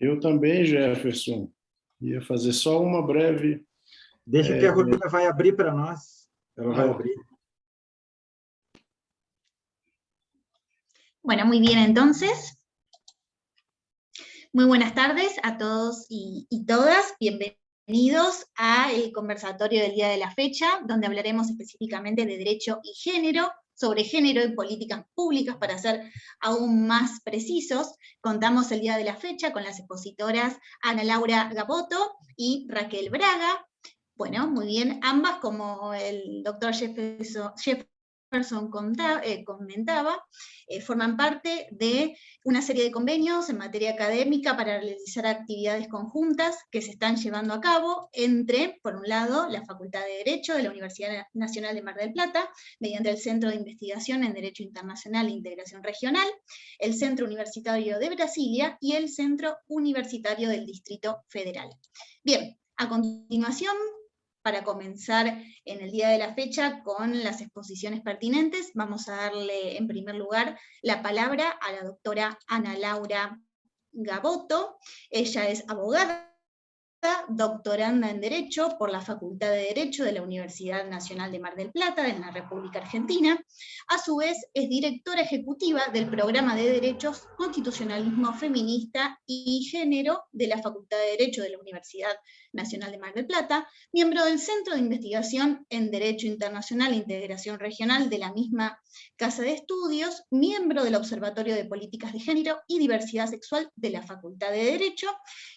Eu também, Jefferson. Ia fazer só uma breve... Deixa que a Romina vai abrir para nós. Ela vai abrir. Bueno, muy bien, entonces. Muy buenas tardes a todos y todas. Bienvenidos al conversatorio del día de la fecha, donde hablaremos específicamente de derecho y género, sobre género y políticas públicas, para ser aún más precisos. Contamos el día de la fecha con las expositoras Ana Laura Gaboto y Raquel Braga. Bueno, muy bien, ambas, como el doctor Jefferson comentaba, forman parte de una serie de convenios en materia académica para realizar actividades conjuntas que se están llevando a cabo entre, por un lado, la Facultad de Derecho de la Universidad Nacional de Mar del Plata, mediante el Centro de Investigación en Derecho Internacional e Integración Regional, el Centro Universitario de Brasilia y el Centro Universitario del Distrito Federal. Bien, a continuación, para comenzar en el día de la fecha con las exposiciones pertinentes, vamos a darle en primer lugar la palabra a la doctora Ana Laura Gaboto. Ella es abogada, doctoranda en Derecho por la Facultad de Derecho de la Universidad Nacional de Mar del Plata, en la República Argentina. A su vez, es directora ejecutiva del Programa de Derechos, Constitucionalismo Feminista y Género de la Facultad de Derecho de la Universidad Nacional de Mar del Plata, miembro del Centro de Investigación en Derecho Internacional e Integración Regional de la misma Casa de Estudios, miembro del Observatorio de Políticas de Género y Diversidad Sexual de la Facultad de Derecho,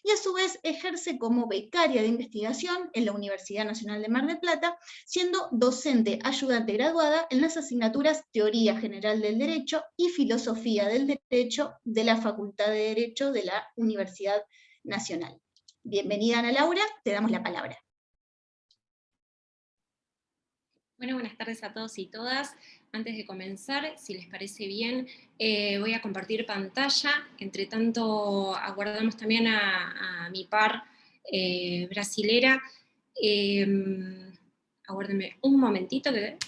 y a su vez ejerce como becaria de investigación en la Universidad Nacional de Mar del Plata, siendo docente ayudante graduada en las asignaturas Teoría General del Derecho y Filosofía del Derecho de la Facultad de Derecho de la Universidad Nacional. Bienvenida, Ana Laura, te damos la palabra. Bueno, buenas tardes a todos y todas. Antes de comenzar, si les parece bien, voy a compartir pantalla. Entre tanto, aguardamos también a mi par brasilera. Aguárdenme un momentito que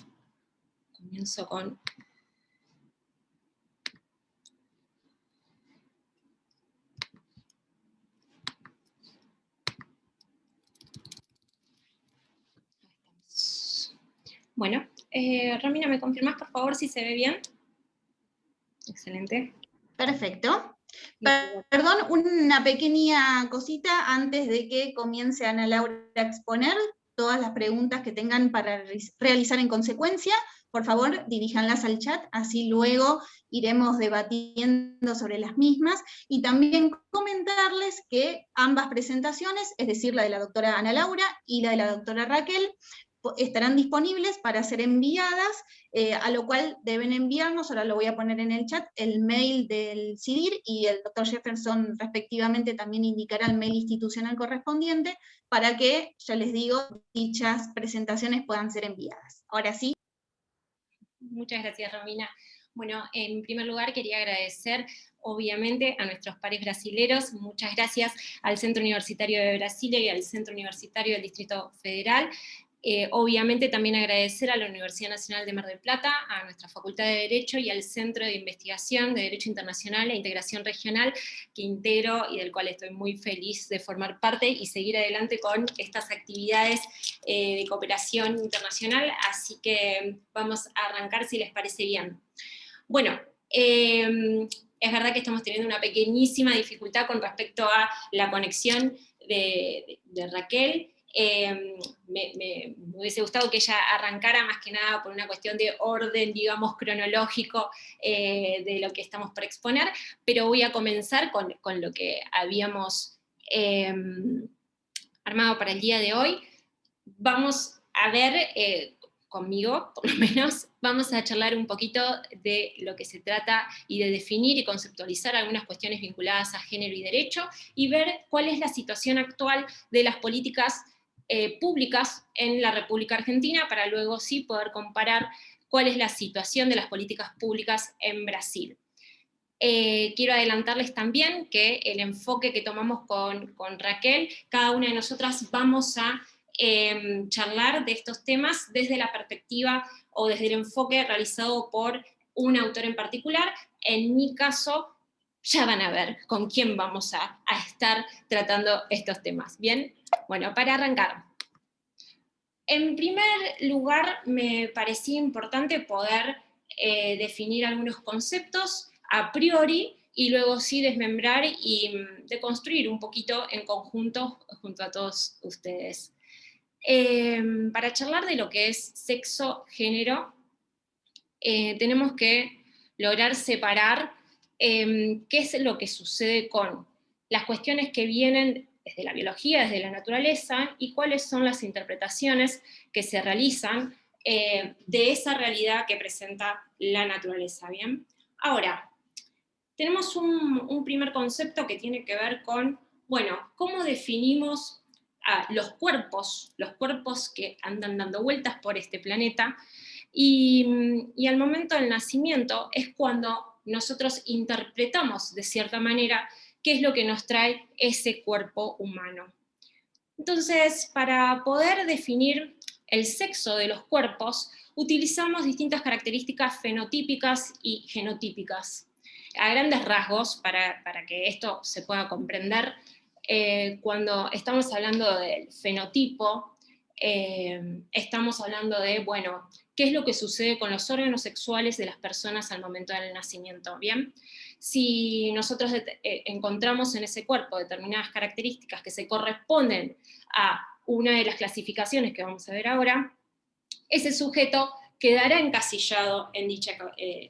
comienzo con... Bueno, Romina, ¿me confirmás por favor si se ve bien? Excelente. Perfecto. Perdón, una pequeña cosita antes de que comience Ana Laura a exponer todas las preguntas que tengan para realizar en consecuencia. Por favor, diríjanlas al chat, así luego iremos debatiendo sobre las mismas, y también comentarles que ambas presentaciones, es decir, la de la doctora Ana Laura y la de la doctora Raquel, estarán disponibles para ser enviadas, a lo cual deben enviarnos, ahora lo voy a poner en el chat, el mail del CIDIR, y el doctor Jefferson respectivamente también indicará el mail institucional correspondiente, para que, ya les digo, dichas presentaciones puedan ser enviadas. Ahora sí. Muchas gracias, Romina. Bueno, en primer lugar quería agradecer obviamente a nuestros pares brasileros. Muchas gracias al Centro Universitario de Brasilia y al Centro Universitario del Distrito Federal. Obviamente también agradecer a la Universidad Nacional de Mar del Plata, a nuestra Facultad de Derecho y al Centro de Investigación de Derecho Internacional e Integración Regional, que integro y del cual estoy muy feliz de formar parte y seguir adelante con estas actividades de cooperación internacional. Así que vamos a arrancar si les parece bien. Bueno, es verdad que estamos teniendo una pequeñísima dificultad con respecto a la conexión de Raquel. Me hubiese gustado que ella arrancara más que nada por una cuestión de orden, digamos, cronológico de lo que estamos por exponer, pero voy a comenzar con lo que habíamos armado para el día de hoy. Vamos a ver, conmigo por lo menos, vamos a charlar un poquito de lo que se trata y de definir y conceptualizar algunas cuestiones vinculadas a género y derecho, y ver cuál es la situación actual de las políticas públicas en la República Argentina, para luego sí poder comparar cuál es la situación de las políticas públicas en Brasil. Quiero adelantarles también que el enfoque que tomamos con Raquel, cada una de nosotras vamos a charlar de estos temas desde la perspectiva o desde el enfoque realizado por un autor en particular. En mi caso, ya van a ver con quién vamos a estar tratando estos temas. ¿Bien? Bueno, para arrancar. En primer lugar, me parecía importante poder definir algunos conceptos a priori y luego sí desmembrar y deconstruir un poquito en conjunto junto a todos ustedes. Para charlar de lo que es sexo-género, tenemos que lograr separar qué es lo que sucede con las cuestiones que vienen desde la biología, desde la naturaleza, y cuáles son las interpretaciones que se realizan de esa realidad que presenta la naturaleza, ¿bien? Ahora, tenemos un primer concepto que tiene que ver con, bueno, cómo definimos los cuerpos que andan dando vueltas por este planeta, y al momento del nacimiento es cuando nosotros interpretamos de cierta manera qué es lo que nos trae ese cuerpo humano. Entonces, para poder definir el sexo de los cuerpos, utilizamos distintas características fenotípicas y genotípicas. A grandes rasgos, para que esto se pueda comprender, cuando estamos hablando del fenotipo, estamos hablando de, bueno, qué es lo que sucede con los órganos sexuales de las personas al momento del nacimiento, ¿bien? Si nosotros encontramos en ese cuerpo determinadas características que se corresponden a una de las clasificaciones que vamos a ver ahora, ese sujeto quedará encasillado en dicha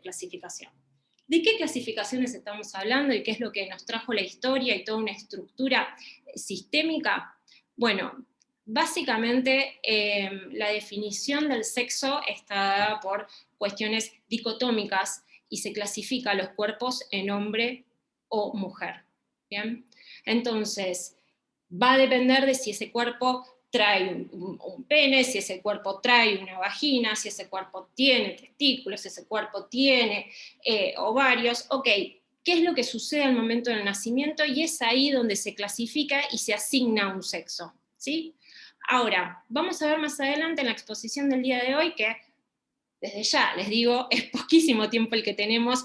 clasificación. ¿De qué clasificaciones estamos hablando y qué es lo que nos trajo la historia y toda una estructura sistémica? Bueno, básicamente la definición del sexo está dada por cuestiones dicotómicas y se clasifica los cuerpos en hombre o mujer. ¿Bien? Entonces, va a depender de si ese cuerpo trae un pene, si ese cuerpo trae una vagina, si ese cuerpo tiene testículos, si ese cuerpo tiene ovarios. Ok, ¿qué es lo que sucede al momento del nacimiento? Y es ahí donde se clasifica y se asigna un sexo, ¿sí? Ahora, vamos a ver más adelante en la exposición del día de hoy que, desde ya, les digo, es poquísimo tiempo el que tenemos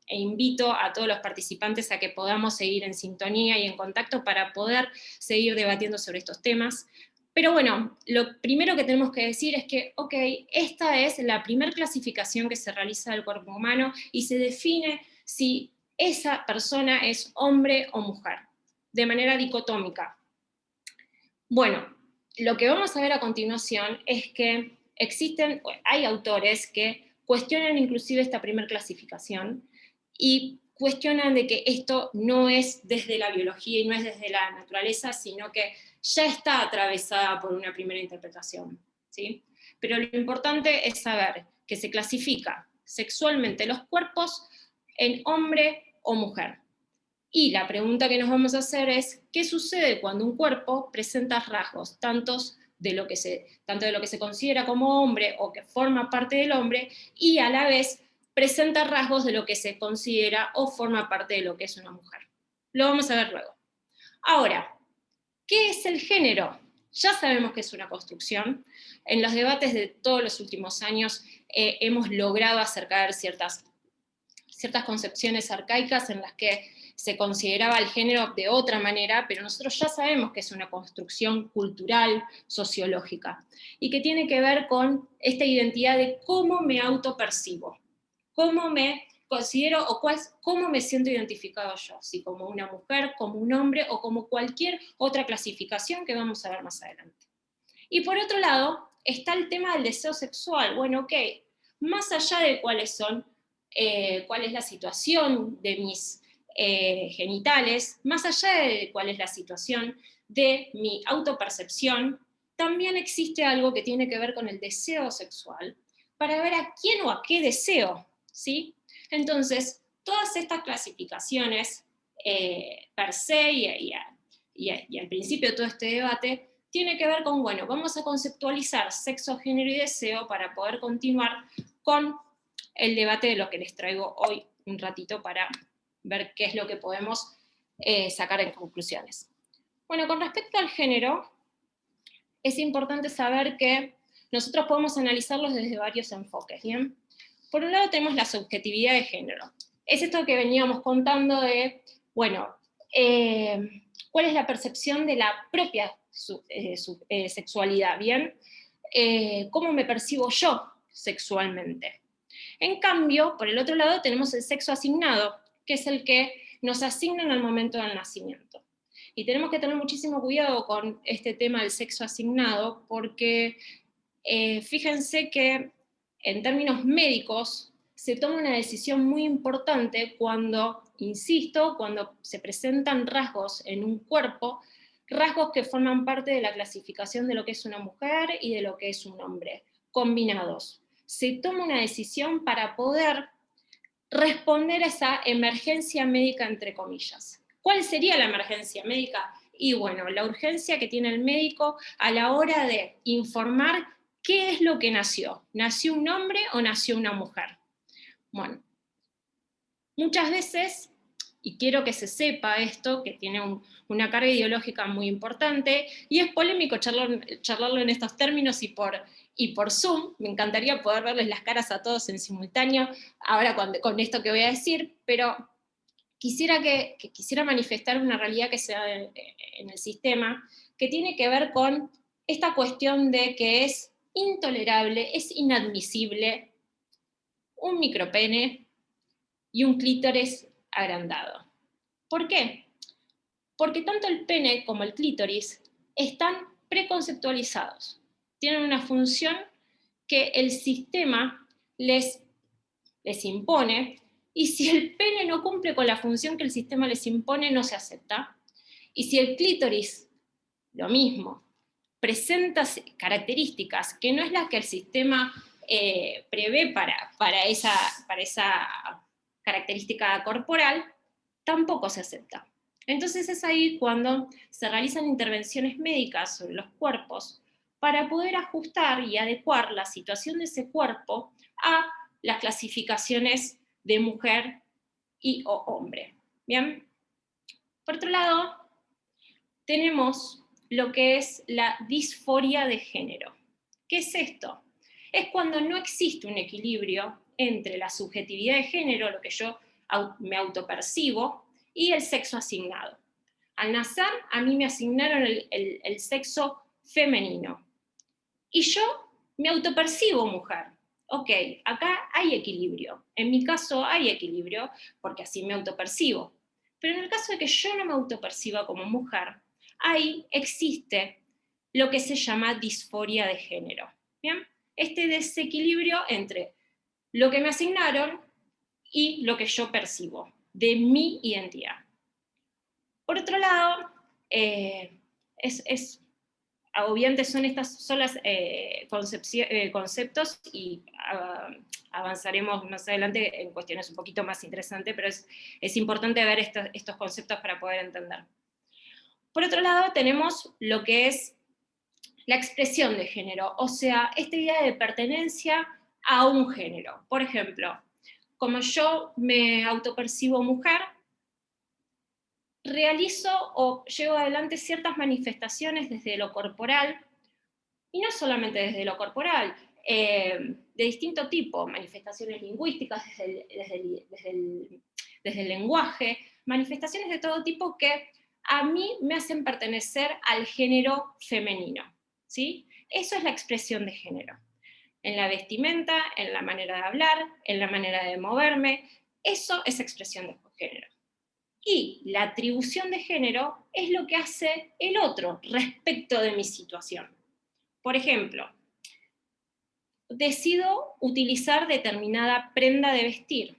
e invito a todos los participantes a que podamos seguir en sintonía y en contacto para poder seguir debatiendo sobre estos temas. Pero bueno, lo primero que tenemos que decir es que, ok, esta es la primera clasificación que se realiza del cuerpo humano y se define si esa persona es hombre o mujer, de manera dicotómica. Bueno, lo que vamos a ver a continuación es que hay autores que cuestionan inclusive esta primera clasificación y cuestionan de que esto no es desde la biología y no es desde la naturaleza, sino que ya está atravesada por una primera interpretación, ¿sí? Pero lo importante es saber que se clasifica sexualmente los cuerpos en hombre o mujer. Y la pregunta que nos vamos a hacer es, ¿qué sucede cuando un cuerpo presenta rasgos, tanto de lo que se considera como hombre o que forma parte del hombre, y a la vez presenta rasgos de lo que se considera o forma parte de lo que es una mujer? Lo vamos a ver luego. Ahora, ¿qué es el género? Ya sabemos que es una construcción. En los debates de todos los últimos años hemos logrado acercar ciertas concepciones arcaicas en las que se consideraba el género de otra manera, pero nosotros ya sabemos que es una construcción cultural, sociológica, y que tiene que ver con esta identidad de cómo me autopercibo, cómo me considero o cómo me siento identificado yo, si como una mujer, como un hombre o como cualquier otra clasificación que vamos a ver más adelante. Y por otro lado, está el tema del deseo sexual. Bueno, ok, más allá de cuál es la situación de mis genitales, más allá de cuál es la situación de mi autopercepción, también existe algo que tiene que ver con el deseo sexual, para ver a quién o a qué deseo, ¿sí? Entonces, todas estas clasificaciones per se y al principio de todo este debate, tiene que ver con, bueno, vamos a conceptualizar sexo, género y deseo para poder continuar con el debate de lo que les traigo hoy un ratito para ver qué es lo que podemos sacar en conclusiones. Bueno, con respecto al género, es importante saber que nosotros podemos analizarlos desde varios enfoques, ¿bien? Por un lado tenemos la subjetividad de género. es esto que veníamos contando de, bueno, cuál es la percepción de la propia sexualidad, ¿bien? ¿Cómo me percibo yo sexualmente? En cambio, por el otro lado tenemos el sexo asignado, que es el que nos asignan al momento del nacimiento. Y tenemos que tener muchísimo cuidado con este tema del sexo asignado, porque fíjense que en términos médicos se toma una decisión muy importante cuando, insisto, cuando se presentan rasgos en un cuerpo, rasgos que forman parte de la clasificación de lo que es una mujer y de lo que es un hombre, combinados. Se toma una decisión para poder responder a esa emergencia médica, entre comillas. ¿Cuál sería la emergencia médica? Y bueno, la urgencia que tiene el médico a la hora de informar qué es lo que nació. ¿Nació un hombre o nació una mujer? Bueno, muchas veces, y quiero que se sepa esto, que tiene una carga ideológica muy importante, y es polémico charlarlo en estos términos y por Zoom, me encantaría poder verles las caras a todos en simultáneo, ahora con esto que voy a decir, pero quisiera manifestar una realidad que se da en el sistema, que tiene que ver con esta cuestión de que es intolerable, es inadmisible un micropene y un clítoris agrandado. ¿Por qué? Porque tanto el pene como el clítoris están preconceptualizados, tienen una función que el sistema les impone, y si el pene no cumple con la función que el sistema les impone, no se acepta. Y si el clítoris, lo mismo, presenta características que no es la que el sistema prevé para esa característica corporal, tampoco se acepta. Entonces es ahí cuando se realizan intervenciones médicas sobre los cuerpos para poder ajustar y adecuar la situación de ese cuerpo a las clasificaciones de mujer y o hombre. ¿Bien? Por otro lado, tenemos lo que es la disforia de género. ¿Qué es esto? Es cuando no existe un equilibrio entre la subjetividad de género, lo que yo me autopercibo, y el sexo asignado. Al nacer, a mí me asignaron el sexo femenino. Y yo me autopercibo mujer. Ok, acá hay equilibrio. En mi caso hay equilibrio porque así me autopercibo. Pero en el caso de que yo no me autoperciba como mujer, ahí existe lo que se llama disforia de género. ¿Bien? Este desequilibrio entre lo que me asignaron y lo que yo percibo de mi identidad. Por otro lado, obviamente son los conceptos y avanzaremos más adelante en cuestiones un poquito más interesantes, pero es importante ver estos conceptos para poder entender. Por otro lado, tenemos lo que es la expresión de género, o sea, esta idea de pertenencia a un género. Por ejemplo, como yo me autopercibo mujer, realizo o llevo adelante ciertas manifestaciones desde lo corporal, y no solamente desde lo corporal, de distinto tipo, manifestaciones lingüísticas desde el lenguaje, manifestaciones de todo tipo que a mí me hacen pertenecer al género femenino, ¿sí? Eso es la expresión de género. En la vestimenta, en la manera de hablar, en la manera de moverme, eso es expresión de género. Y la atribución de género es lo que hace el otro respecto de mi situación. Por ejemplo, decido utilizar determinada prenda de vestir,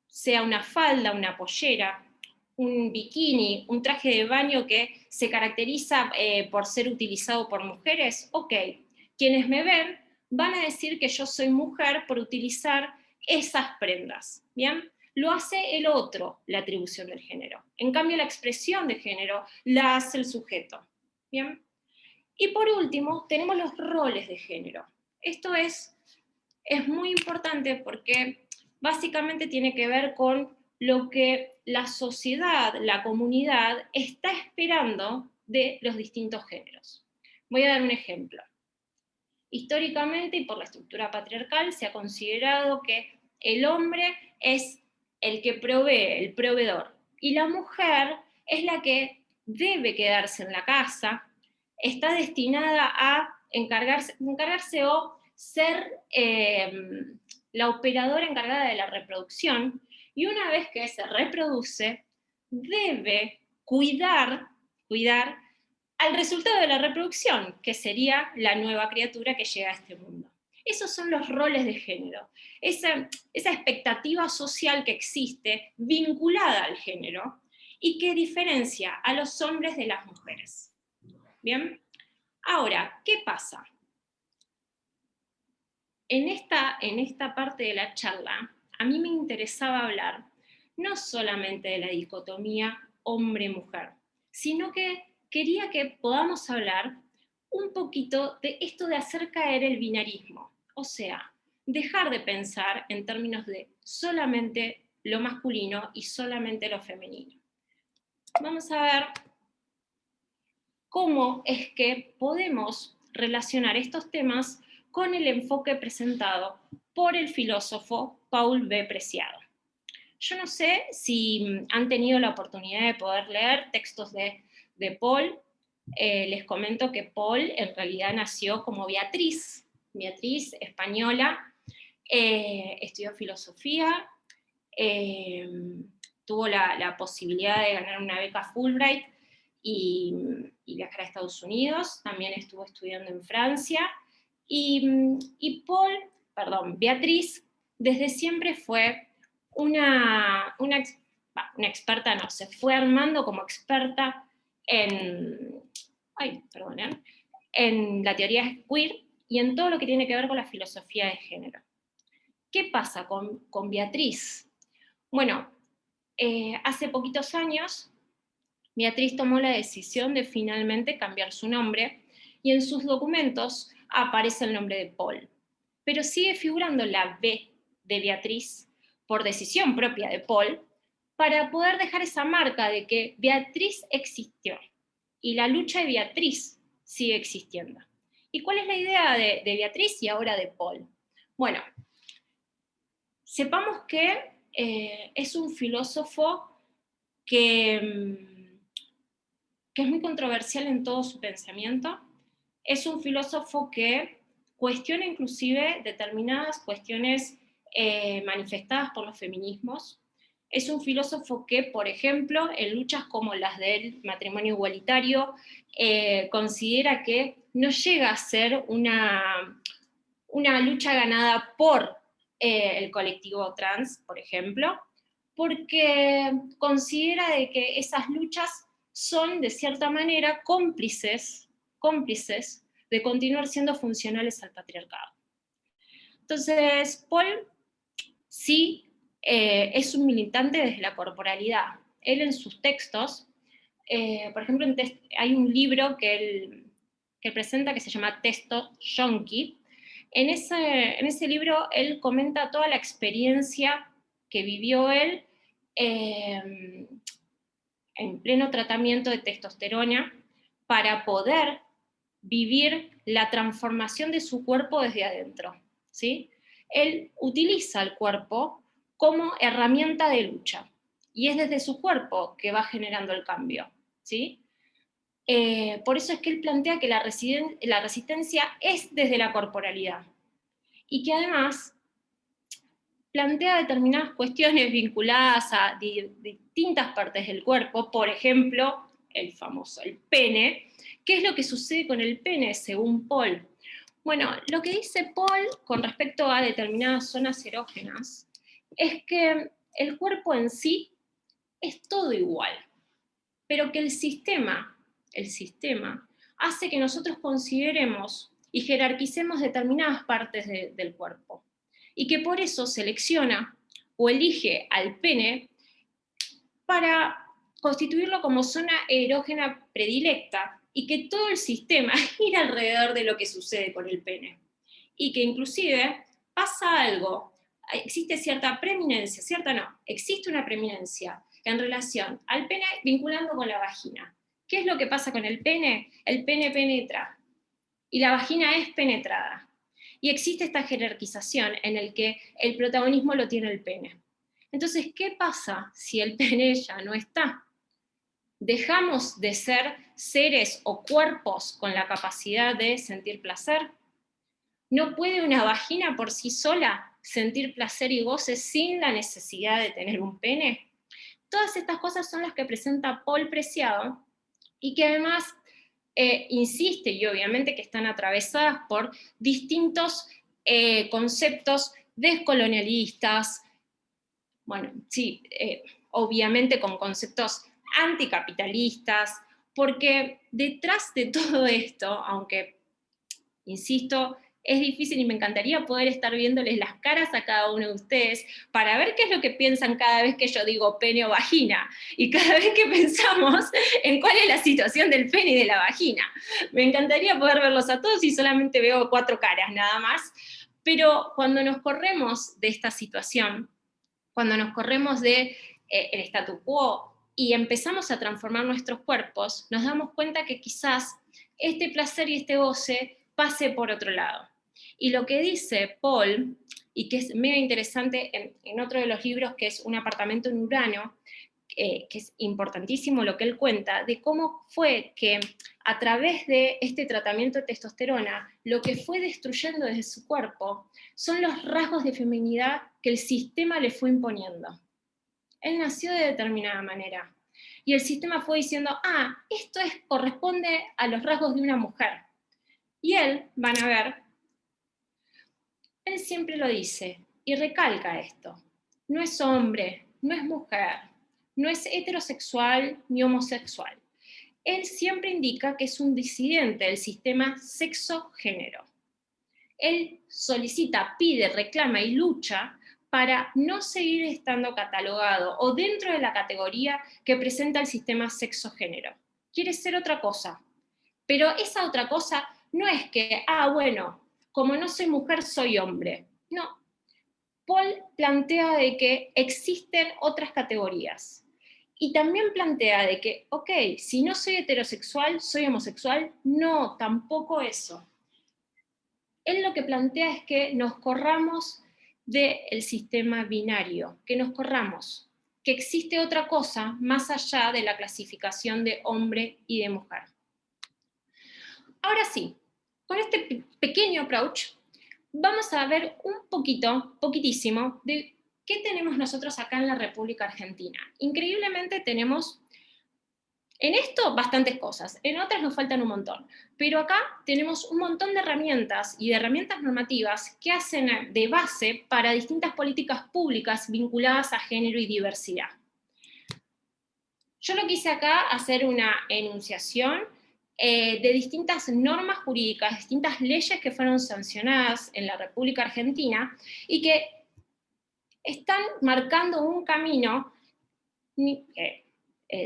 sea una falda, una pollera, un bikini, un traje de baño que se caracteriza por ser utilizado por mujeres. Ok, quienes me ven van a decir que yo soy mujer por utilizar esas prendas, ¿bien? Lo hace el otro, la atribución del género. En cambio, la expresión de género la hace el sujeto, ¿bien? Y por último, tenemos los roles de género. Esto es muy importante porque básicamente tiene que ver con lo que la sociedad, la comunidad, está esperando de los distintos géneros. Voy a dar un ejemplo. Históricamente y por la estructura patriarcal se ha considerado que el hombre es el que provee, el proveedor, y la mujer es la que debe quedarse en la casa, está destinada a encargarse o ser la operadora encargada de la reproducción, y una vez que se reproduce, debe cuidar al resultado de la reproducción, que sería la nueva criatura que llega a este mundo. Esos son los roles de género, esa expectativa social que existe vinculada al género y que diferencia a los hombres de las mujeres. ¿Bien? Ahora, ¿qué pasa? En esta parte de la charla, a mí me interesaba hablar no solamente de la dicotomía hombre-mujer, sino que quería que podamos hablar un poquito de esto de hacer caer el binarismo, o sea, dejar de pensar en términos de solamente lo masculino y solamente lo femenino. Vamos a ver cómo es que podemos relacionar estos temas con el enfoque presentado por el filósofo Paul B. Preciado. Yo no sé si han tenido la oportunidad de poder leer textos de Paul. Les comento que Paul en realidad nació como Beatriz española, estudió filosofía, tuvo la posibilidad de ganar una beca Fulbright y viajar a Estados Unidos, también estuvo estudiando en Francia, y Beatriz desde siempre fue una experta, no, se fue armando como experta en la teoría queer y en todo lo que tiene que ver con la filosofía de género. ¿Qué pasa con Beatriz? Bueno, hace poquitos años, Beatriz tomó la decisión de finalmente cambiar su nombre, y en sus documentos aparece el nombre de Paul. Pero sigue figurando la B de Beatriz, por decisión propia de Paul, para poder dejar esa marca de que Beatriz existió, y la lucha de Beatriz sigue existiendo. ¿Y cuál es la idea de Beatriz y ahora de Paul? Bueno, sepamos que es un filósofo que es muy controversial en todo su pensamiento. Es un filósofo que cuestiona inclusive determinadas cuestiones manifestadas por los feminismos. Es un filósofo que, por ejemplo, en luchas como las del matrimonio igualitario, considera que no llega a ser una lucha ganada por el colectivo trans, por ejemplo, porque considera de que esas luchas son, de cierta manera, cómplices de continuar siendo funcionales al patriarcado. Entonces, Paul sí es un militante desde la corporalidad. Él en sus textos, por ejemplo, hay un libro que él presenta que se llama Testo Yonki. En ese libro él comenta toda la experiencia que vivió él en pleno tratamiento de testosterona para poder vivir la transformación de su cuerpo desde adentro, ¿sí? Él utiliza el cuerpo como herramienta de lucha, y es desde su cuerpo que va generando el cambio, ¿sí? Por eso es que él plantea que la resistencia es desde la corporalidad, y que además plantea determinadas cuestiones vinculadas a distintas partes del cuerpo, por ejemplo, el famoso, el pene. ¿Qué es lo que sucede con el pene según Paul? Bueno, lo que dice Paul con respecto a determinadas zonas erógenas es que el cuerpo en sí es todo igual, pero que el sistema hace que nosotros consideremos y jerarquicemos determinadas partes del cuerpo, y que por eso selecciona o elige al pene para constituirlo como zona erógena predilecta, y que todo el sistema gira alrededor de lo que sucede con el pene. Y que inclusive pasa algo, existe cierta preeminencia, existe una preeminencia en relación al pene vinculando con la vagina. ¿Qué es lo que pasa con el pene? El pene penetra, y la vagina es penetrada. Y existe esta jerarquización en el que el protagonismo lo tiene el pene. Entonces, ¿qué pasa si el pene ya no está? ¿Dejamos de ser seres o cuerpos con la capacidad de sentir placer? ¿No puede una vagina por sí sola sentir placer y goce sin la necesidad de tener un pene? Todas estas cosas son las que presenta Paul Preciado y que además insiste, y obviamente que están atravesadas por distintos conceptos descolonialistas, bueno, sí, obviamente con conceptos anticapitalistas, porque detrás de todo esto, aunque, insisto, es difícil y me encantaría poder estar viéndoles las caras a cada uno de ustedes para ver qué es lo que piensan cada vez que yo digo pene o vagina, y cada vez que pensamos en cuál es la situación del pene y de la vagina. Me encantaría poder verlos a todos y solamente veo 4 caras nada más, pero cuando nos corremos de esta situación, cuando nos corremos de el statu quo y empezamos a transformar nuestros cuerpos, nos damos cuenta que quizás este placer y este goce pase por otro lado. Y lo que dice Paul, y que es medio interesante en otro de los libros, que es Un apartamento en Urano, que es importantísimo lo que él cuenta, de cómo fue que a través de este tratamiento de testosterona, lo que fue destruyendo desde su cuerpo son los rasgos de feminidad que el sistema le fue imponiendo. Él nació de determinada manera, y el sistema fue diciendo, esto corresponde a los rasgos de una mujer. Y él, van a ver, él siempre lo dice, y recalca esto, no es hombre, no es mujer, no es heterosexual ni homosexual. Él siempre indica que es un disidente del sistema sexo-género. Él solicita, pide, reclama y lucha para no seguir estando catalogado o dentro de la categoría que presenta el sistema sexo-género. Quiere ser otra cosa, pero esa otra cosa no es que, bueno, como no soy mujer, soy hombre. No. Paul plantea de que existen otras categorías. Y también plantea de que, ok, si no soy heterosexual, soy homosexual. No, tampoco eso. Él lo que plantea es que nos corramos del sistema binario, que nos corramos, que existe otra cosa más allá de la clasificación de hombre y de mujer. Ahora sí, con este pequeño approach, vamos a ver un poquitísimo, de qué tenemos nosotros acá en la República Argentina. Increíblemente tenemos, en esto, bastantes cosas, en otras nos faltan un montón, pero acá tenemos un montón de herramientas y de herramientas normativas que hacen de base para distintas políticas públicas vinculadas a género y diversidad. Yo lo quise acá hacer una enunciación de distintas normas jurídicas, distintas leyes que fueron sancionadas en la República Argentina y que están marcando un camino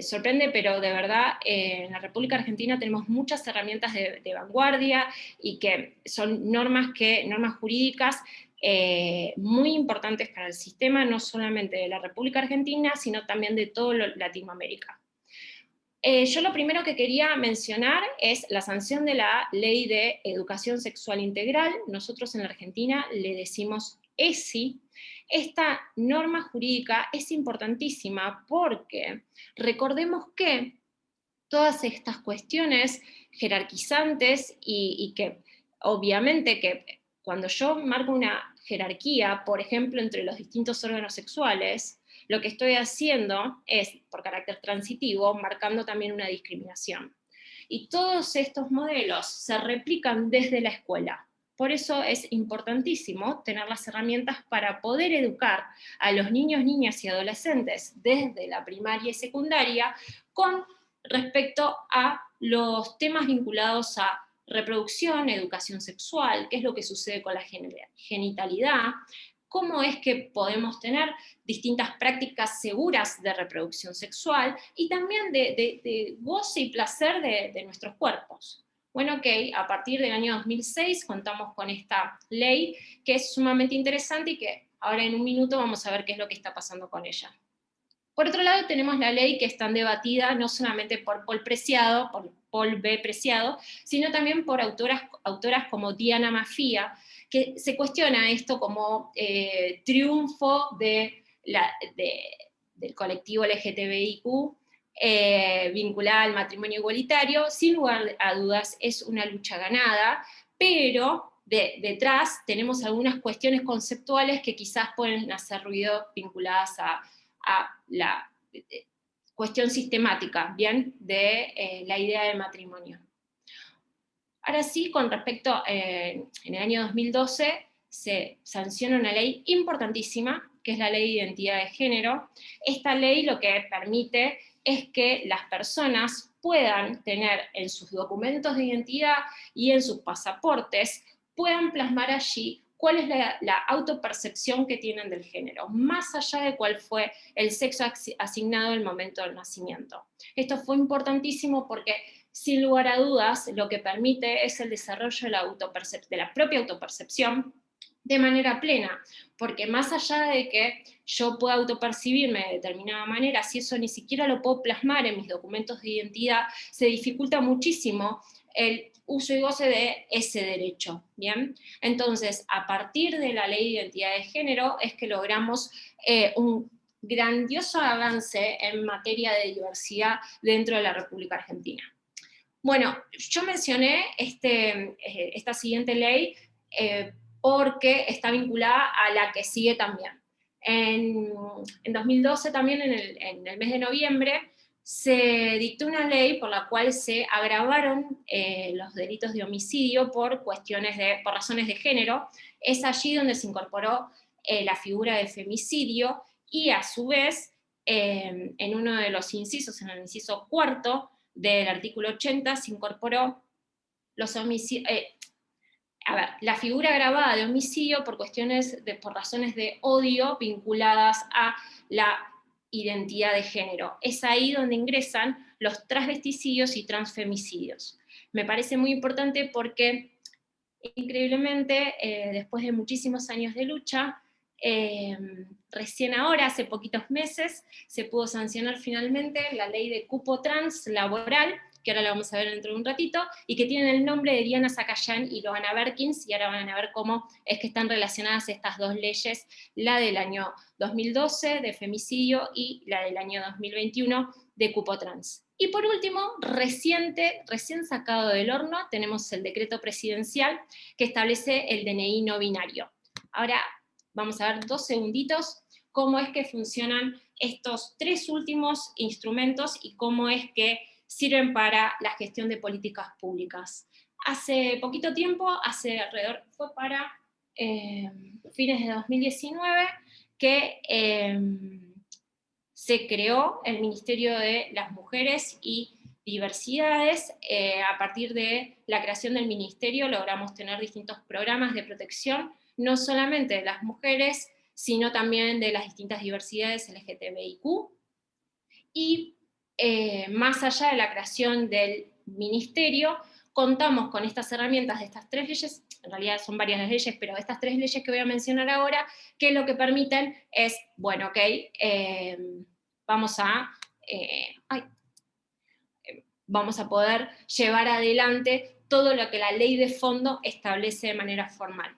sorprende, pero de verdad en la República Argentina tenemos muchas herramientas de vanguardia y que son normas jurídicas muy importantes para el sistema, no solamente de la República Argentina, sino también de todo Latinoamérica. Yo lo primero que quería mencionar es la sanción de la Ley de Educación Sexual Integral. Nosotros en la Argentina le decimos ESI. Esta norma jurídica es importantísima porque recordemos que todas estas cuestiones jerarquizantes y que obviamente que cuando yo marco una jerarquía, por ejemplo, entre los distintos órganos sexuales, lo que estoy haciendo es, por carácter transitivo, marcando también una discriminación. Y todos estos modelos se replican desde la escuela. Por eso es importantísimo tener las herramientas para poder educar a los niños, niñas y adolescentes desde la primaria y secundaria con respecto a los temas vinculados a reproducción, educación sexual, qué es lo que sucede con la genitalidad, cómo es que podemos tener distintas prácticas seguras de reproducción sexual y también de goce y placer de nuestros cuerpos. Bueno, ok, a partir del año 2006 contamos con esta ley que es sumamente interesante y que ahora en un minuto vamos a ver qué es lo que está pasando con ella. Por otro lado tenemos la ley que es tan debatida no solamente por Paul B. Preciado, sino también por autoras como Diana Maffia, que se cuestiona esto como triunfo de del colectivo LGTBIQ, vinculada al matrimonio igualitario, sin lugar a dudas es una lucha ganada, pero detrás tenemos algunas cuestiones conceptuales que quizás pueden hacer ruido vinculadas a la cuestión sistemática, ¿bien?, de la idea de matrimonio. Ahora sí, con respecto, en el año 2012 se sanciona una ley importantísima, que es la Ley de Identidad de Género. Esta ley lo que permite es que las personas puedan tener en sus documentos de identidad y en sus pasaportes, puedan plasmar allí cuál es la autopercepción que tienen del género, más allá de cuál fue el sexo asignado en el momento del nacimiento. Esto fue importantísimo porque, sin lugar a dudas, lo que permite es el desarrollo de la propia autopercepción de manera plena, porque más allá de que yo pueda autopercibirme de determinada manera, si eso ni siquiera lo puedo plasmar en mis documentos de identidad, se dificulta muchísimo el uso y goce de ese derecho, ¿bien? Entonces, a partir de la Ley de Identidad de Género es que logramos un grandioso avance en materia de diversidad dentro de la República Argentina. Bueno, yo mencioné esta siguiente ley porque está vinculada a la que sigue también. En 2012 también, en el mes de noviembre, se dictó una ley por la cual se agravaron los delitos de homicidio por razones de género. Es allí donde se incorporó la figura de femicidio, y a su vez, en uno de los incisos, en el inciso cuarto del artículo 80, se incorporó los homicidios, la figura agravada de homicidio por razones de odio vinculadas a la identidad de género. Es ahí donde ingresan los transvesticidios y transfemicidios. Me parece muy importante porque, increíblemente, después de muchísimos años de lucha, recién ahora, hace poquitos meses, se pudo sancionar finalmente la ley de cupo trans laboral, que ahora la vamos a ver dentro de un ratito, y que tienen el nombre de Diana Zacayán y Loana Berkins, y ahora van a ver cómo es que están relacionadas estas dos leyes, la del año 2012 de femicidio y la del año 2021 de cupo trans. Y por último, recién sacado del horno, tenemos el decreto presidencial que establece el DNI no binario. Ahora vamos a ver 2 segunditos cómo es que funcionan estos 3 últimos instrumentos y cómo es que sirven para la gestión de políticas públicas. Hace poquito tiempo, fue para fines de 2019, que se creó el Ministerio de las Mujeres y Diversidades. A partir de la creación del ministerio logramos tener distintos programas de protección, no solamente de las mujeres, sino también de las distintas diversidades LGTBIQ, y más allá de la creación del ministerio, contamos con estas herramientas de estas 3 leyes, en realidad son varias las leyes, pero estas 3 leyes que voy a mencionar ahora, que lo que permiten es, bueno, ok, vamos a poder llevar adelante todo lo que la ley de fondo establece de manera formal.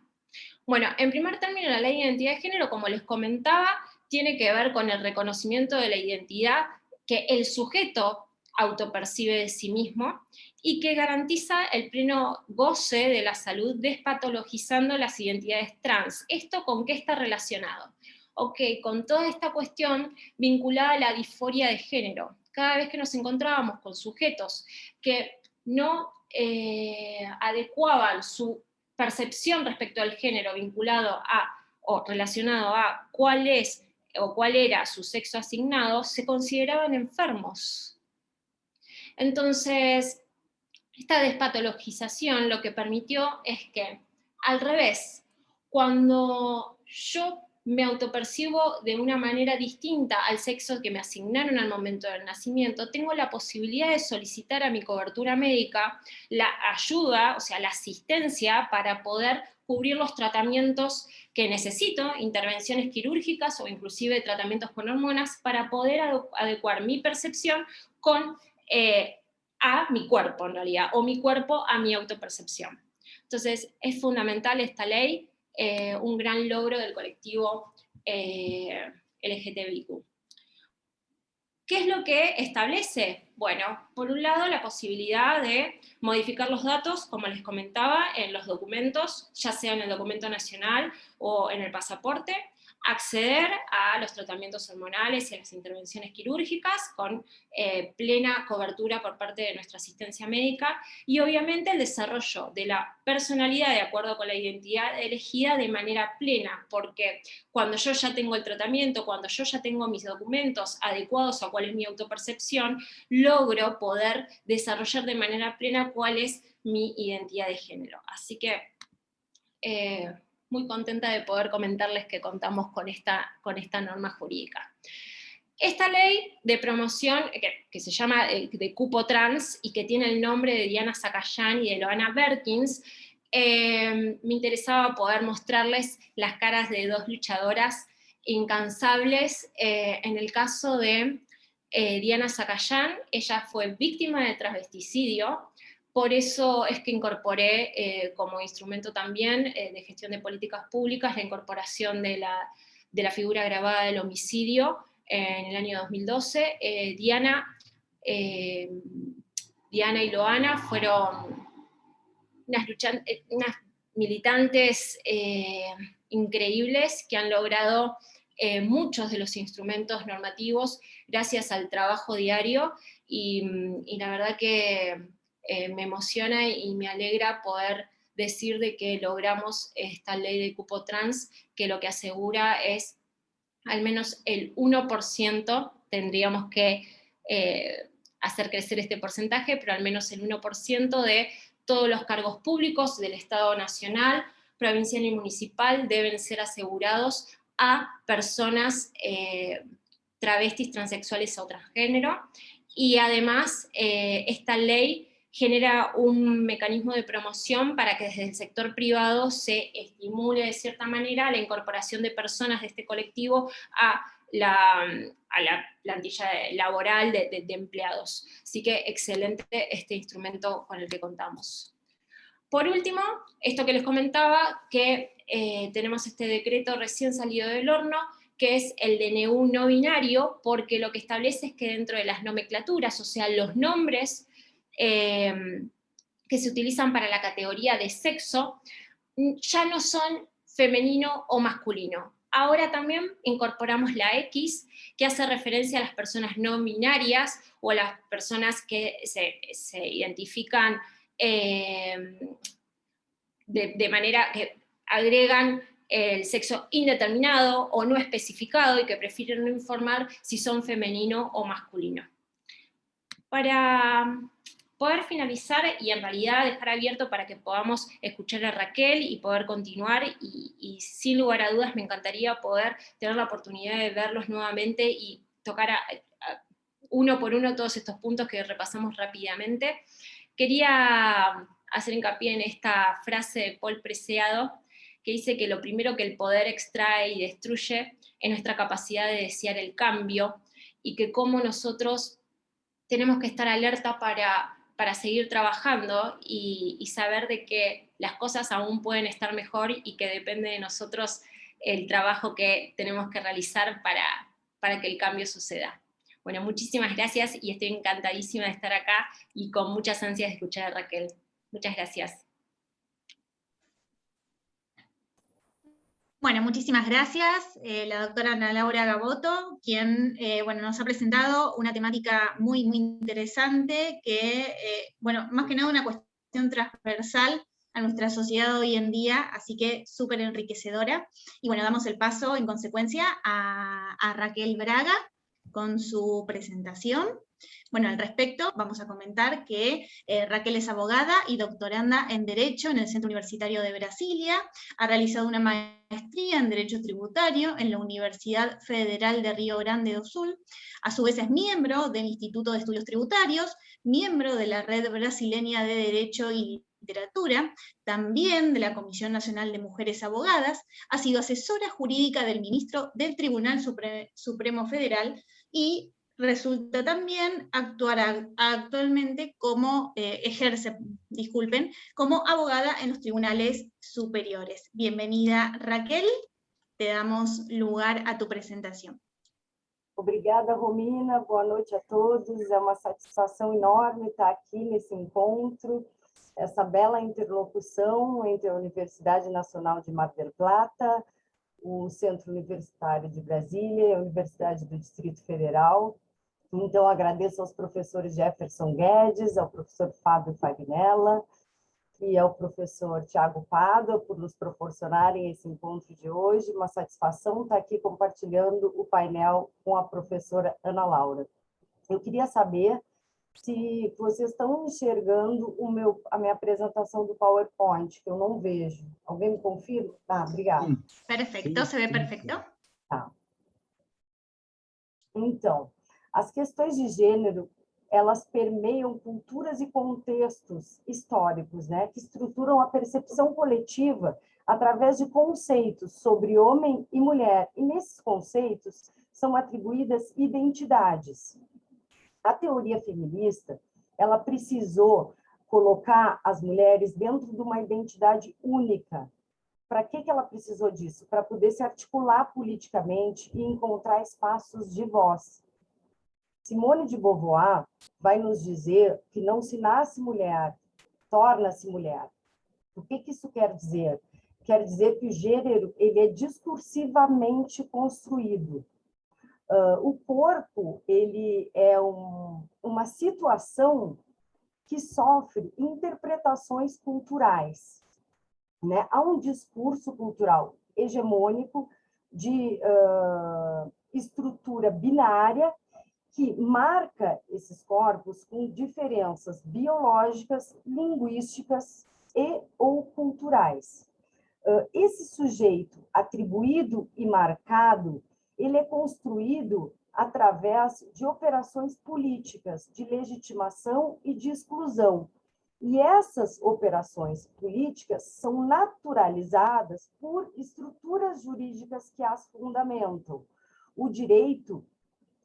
Bueno, en primer término, la Ley de Identidad de Género, como les comentaba, tiene que ver con el reconocimiento de la identidad que el sujeto autopercibe de sí mismo y que garantiza el pleno goce de la salud despatologizando las identidades trans. ¿Esto con qué está relacionado? Ok, con toda esta cuestión vinculada a la disforia de género. Cada vez que nos encontrábamos con sujetos que no adecuaban su percepción respecto al género vinculado a o relacionado a cuál es o cuál era su sexo asignado, se consideraban enfermos. Entonces, esta despatologización lo que permitió es que, al revés, cuando yo me autopercibo de una manera distinta al sexo que me asignaron al momento del nacimiento, tengo la posibilidad de solicitar a mi cobertura médica la ayuda, o sea, la asistencia para poder cubrir los tratamientos que necesito, intervenciones quirúrgicas o inclusive tratamientos con hormonas, para poder adecuar mi percepción a mi cuerpo, en realidad, o mi cuerpo a mi autopercepción. Entonces, es fundamental esta ley, un gran logro del colectivo LGTBIQ. ¿Qué es lo que establece? Bueno, por un lado, la posibilidad de modificar los datos, como les comentaba, en los documentos, ya sea en el documento nacional o en el pasaporte, acceder a los tratamientos hormonales y a las intervenciones quirúrgicas con plena cobertura por parte de nuestra asistencia médica, y obviamente el desarrollo de la personalidad de acuerdo con la identidad elegida de manera plena, porque cuando yo ya tengo el tratamiento, cuando yo ya tengo mis documentos adecuados a cuál es mi autopercepción, logro poder desarrollar de manera plena cuál es mi identidad de género. Así que muy contenta de poder comentarles que contamos con esta norma jurídica. Esta ley de promoción, que se llama de cupo trans, y que tiene el nombre de Diana Zacayán y de Loana Berkins, me interesaba poder mostrarles las caras de dos luchadoras incansables. En el caso de Diana Zacayán, ella fue víctima de transvesticidio. Por eso es que incorporé como instrumento también de gestión de políticas públicas la incorporación de la figura grabada del homicidio en el año 2012. Diana y Loana fueron unas militantes increíbles que han logrado muchos de los instrumentos normativos gracias al trabajo diario, y la verdad que me emociona y me alegra poder decir de que logramos esta ley de cupo trans, que lo que asegura es al menos el 1%, tendríamos que hacer crecer este porcentaje, pero al menos el 1% de todos los cargos públicos del Estado nacional, provincial y municipal deben ser asegurados a personas travestis, transexuales o transgénero, y además esta ley genera un mecanismo de promoción para que desde el sector privado se estimule de cierta manera la incorporación de personas de este colectivo a la plantilla laboral de empleados. Así que excelente este instrumento con el que contamos. Por último, esto que les comentaba, que tenemos este decreto recién salido del horno, que es el DNU no binario, porque lo que establece es que dentro de las nomenclaturas, o sea, los nombres que se utilizan para la categoría de sexo, ya no son femenino o masculino. Ahora también incorporamos la X, que hace referencia a las personas no binarias o a las personas que se identifican de manera que agregan el sexo indeterminado o no especificado y que prefieren no informar si son femenino o masculino. Para poder finalizar y en realidad dejar abierto para que podamos escuchar a Raquel y poder continuar, y sin lugar a dudas me encantaría poder tener la oportunidad de verlos nuevamente y tocar uno por uno todos estos puntos que repasamos rápidamente. Quería hacer hincapié en esta frase de Paul Preciado, que dice que lo primero que el poder extrae y destruye es nuestra capacidad de desear el cambio, y que cómo nosotros tenemos que estar alerta para seguir trabajando y saber de que las cosas aún pueden estar mejor y que depende de nosotros el trabajo que tenemos que realizar para que el cambio suceda. Bueno, muchísimas gracias y estoy encantadísima de estar acá y con muchas ansias de escuchar a Raquel. Muchas gracias. Bueno, muchísimas gracias. La doctora Ana Laura Gaboto, quien nos ha presentado una temática muy, muy interesante que, más que nada una cuestión transversal a nuestra sociedad hoy en día, así que súper enriquecedora. Y bueno, damos el paso en consecuencia a Raquel Braga con su presentación. Bueno, al respecto vamos a comentar que Raquel es abogada y doctoranda en Derecho en el Centro Universitario de Brasilia, ha realizado una maestría en Derecho Tributario en la Universidad Federal de Río Grande do Sul, a su vez es miembro del Instituto de Estudios Tributarios, miembro de la Red Brasileña de Derecho y Literatura, también de la Comisión Nacional de Mujeres Abogadas, ha sido asesora jurídica del ministro del Tribunal Supremo Federal y resulta también actuar actualmente como, como abogada en los tribunales superiores. Bienvenida, Raquel, te damos lugar a tu presentación. Obrigada, Romina. Boa noite a todos. É uma satisfação enorme estar aqui nesse encontro, essa bela interlocução entre a Universidade Nacional de Mar del Plata, o Centro Universitário de Brasília e a Universidade do Distrito Federal. Então, agradeço aos professores Jefferson Guedes, ao professor Fábio Fagnella e ao professor Tiago Pádua por nos proporcionarem esse encontro de hoje. Uma satisfação estar aqui compartilhando o painel com a professora Ana Laura. Eu queria saber se vocês estão enxergando a minha apresentação do PowerPoint, que eu não vejo. Alguém me confirma? Ah, obrigada. Perfecto, se ve perfecto. Tá. Então, as questões de gênero, elas permeiam culturas e contextos históricos, né, que estruturam a percepção coletiva através de conceitos sobre homem e mulher, e nesses conceitos são atribuídas identidades. A teoria feminista, ela precisou colocar as mulheres dentro de uma identidade única. Para que ela precisou disso? Para poder se articular politicamente e encontrar espaços de voz. Simone de Beauvoir vai nos dizer que não se nasce mulher, torna-se mulher. O que isso quer dizer? Quer dizer que o gênero ele é discursivamente construído. O corpo ele é uma situação que sofre interpretações culturais, né? Há um discurso cultural hegemônico de estrutura binária que marca esses corpos com diferenças biológicas, linguísticas e ou culturais. Esse sujeito atribuído e marcado, ele é construído através de operações políticas de legitimação e de exclusão. E essas operações políticas são naturalizadas por estruturas jurídicas que as fundamentam. O direito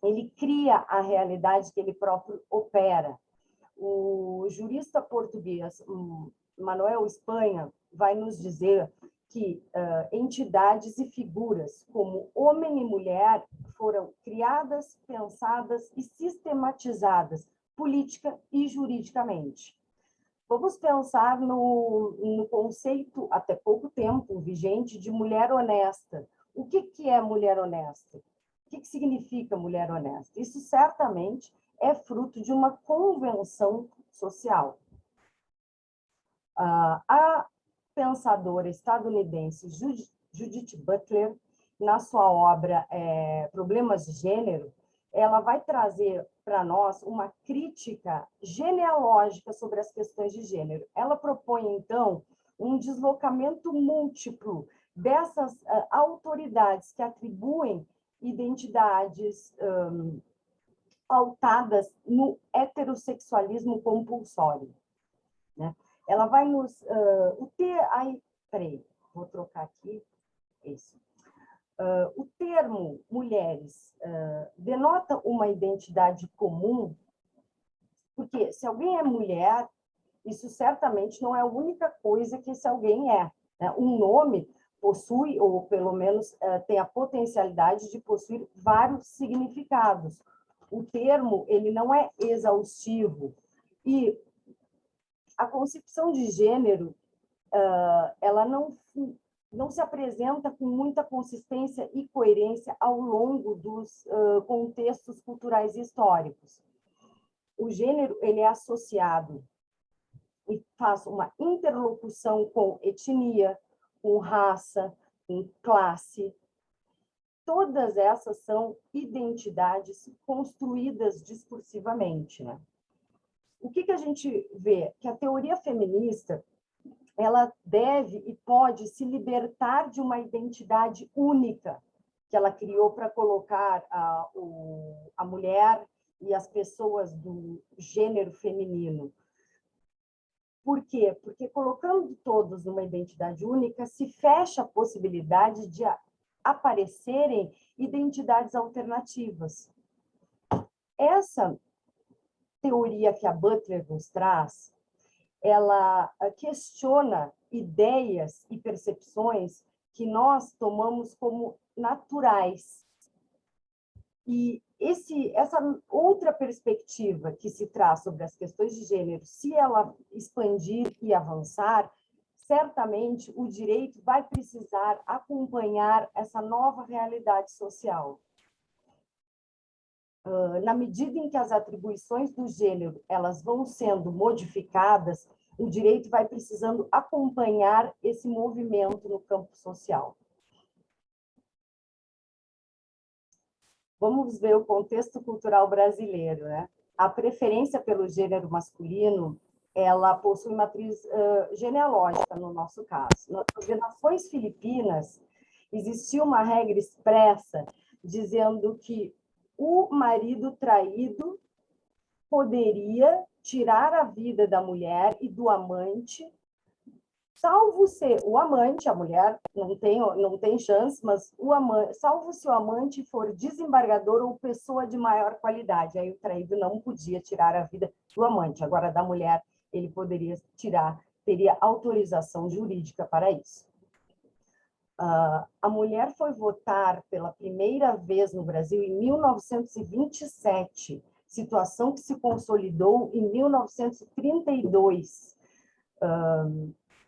ele cria a realidade que ele próprio opera. O jurista português Manuel Espanha vai nos dizer que entidades e figuras como homem e mulher foram criadas, pensadas e sistematizadas política e juridicamente. Vamos pensar no conceito, até pouco tempo, vigente de mulher honesta. O que é mulher honesta? O que significa mulher honesta? Isso certamente é fruto de uma convenção social. A pensadora estadunidense Judith Butler, na sua obra Problemas de Gênero, ela vai trazer para nós uma crítica genealógica sobre as questões de gênero. Ela propõe, então, um deslocamento múltiplo dessas autoridades que atribuem identidades pautadas no heterossexualismo compulsório, né? Ela vai nos... vou trocar aqui. Isso. O termo mulheres denota uma identidade comum, porque se alguém é mulher, isso certamente não é a única coisa que esse alguém é, né? Um nome possui, ou pelo menos tem a potencialidade de possuir vários significados. O termo ele não é exaustivo. E a concepção de gênero, ela não se apresenta com muita consistência e coerência ao longo dos contextos culturais e históricos. O gênero ele é associado e faz uma interlocução com etnia, com raça, com classe. Todas essas são identidades construídas discursivamente, né? O que a gente vê? Que a teoria feminista ela deve e pode se libertar de uma identidade única que ela criou para colocar a mulher e as pessoas do gênero feminino. Por quê? Porque colocando todos numa identidade única, se fecha a possibilidade de aparecerem identidades alternativas. Essa teoria que a Butler nos traz, ela questiona ideias e percepções que nós tomamos como naturais. E essa outra perspectiva que se traz sobre as questões de gênero, se ela expandir e avançar, certamente o direito vai precisar acompanhar essa nova realidade social. Na medida em que as atribuições do gênero elas vão sendo modificadas, o direito vai precisando acompanhar esse movimento no campo social. Vamos ver o contexto cultural brasileiro, né? A preferência pelo gênero masculino, ela possui matriz genealógica, no nosso caso. Nas ordenações filipinas, existia uma regra expressa dizendo que o marido traído poderia tirar a vida da mulher e do amante, salvo se o amante, a mulher não tem chance, mas salvo se o amante for desembargador ou pessoa de maior qualidade. Aí o traído não podia tirar a vida do amante. Agora, da mulher, ele poderia tirar, teria autorização jurídica para isso. A mulher foi votar pela primeira vez no Brasil em 1927, situação que se consolidou em 1932.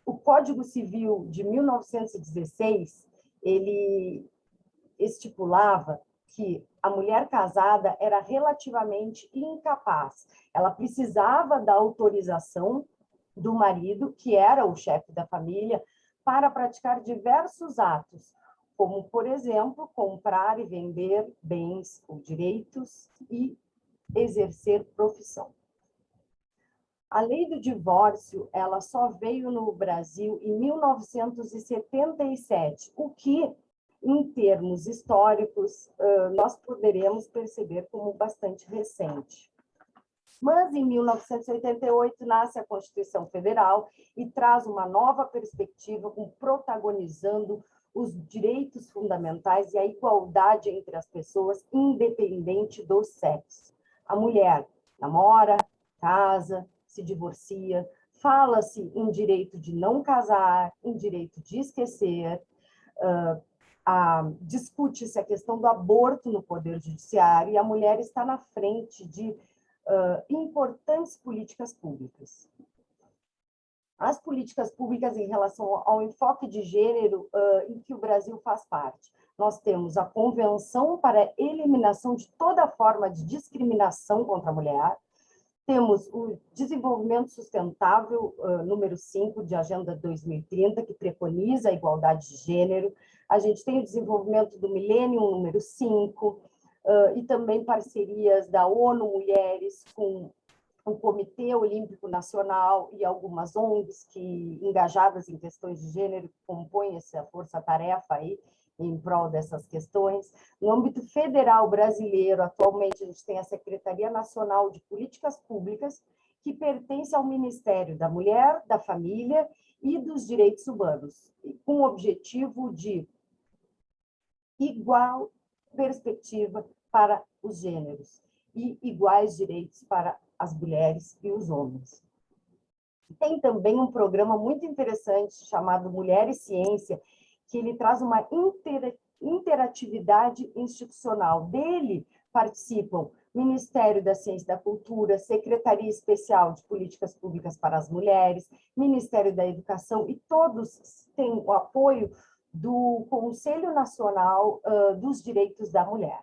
O Código Civil de 1916, ele estipulava que a mulher casada era relativamente incapaz. Ela precisava da autorização do marido, que era o chefe da família, para praticar diversos atos, como, por exemplo, comprar e vender bens ou direitos e exercer profissão. A lei do divórcio, ela só veio no Brasil em 1977, o que, em termos históricos, nós poderemos perceber como bastante recente. Mas, em 1988, nasce a Constituição Federal e traz uma nova perspectiva, protagonizando os direitos fundamentais e a igualdade entre as pessoas, independente do sexo. A mulher namora, casa, se divorcia, fala-se em direito de não casar, em direito de esquecer, discute-se a questão do aborto no Poder Judiciário, e a mulher está na frente de importantes políticas públicas. As políticas públicas em relação ao enfoque de gênero em que o Brasil faz parte. Nós temos a Convenção para a Eliminação de toda forma de discriminação contra a mulher, temos o Desenvolvimento Sustentável, número 5, de Agenda 2030, que preconiza a igualdade de gênero. A gente tem o Desenvolvimento do Milênio, número 5, e também parcerias da ONU Mulheres com o Comitê Olímpico Nacional e algumas ONGs que, engajadas em questões de gênero, compõem essa força-tarefa aí em prol dessas questões. No âmbito federal brasileiro, atualmente, a gente tem a Secretaria Nacional de Políticas Públicas, que pertence ao Ministério da Mulher, da Família e dos Direitos Humanos, com o objetivo de igual perspectiva para os gêneros e iguais direitos para as mulheres e os homens. Tem também um programa muito interessante chamado Mulher e Ciência, que ele traz uma interatividade institucional. Dele participam Ministério da Ciência e da Cultura, Secretaria Especial de Políticas Públicas para as Mulheres, Ministério da Educação, e todos têm o apoio do Conselho Nacional dos Direitos da Mulher.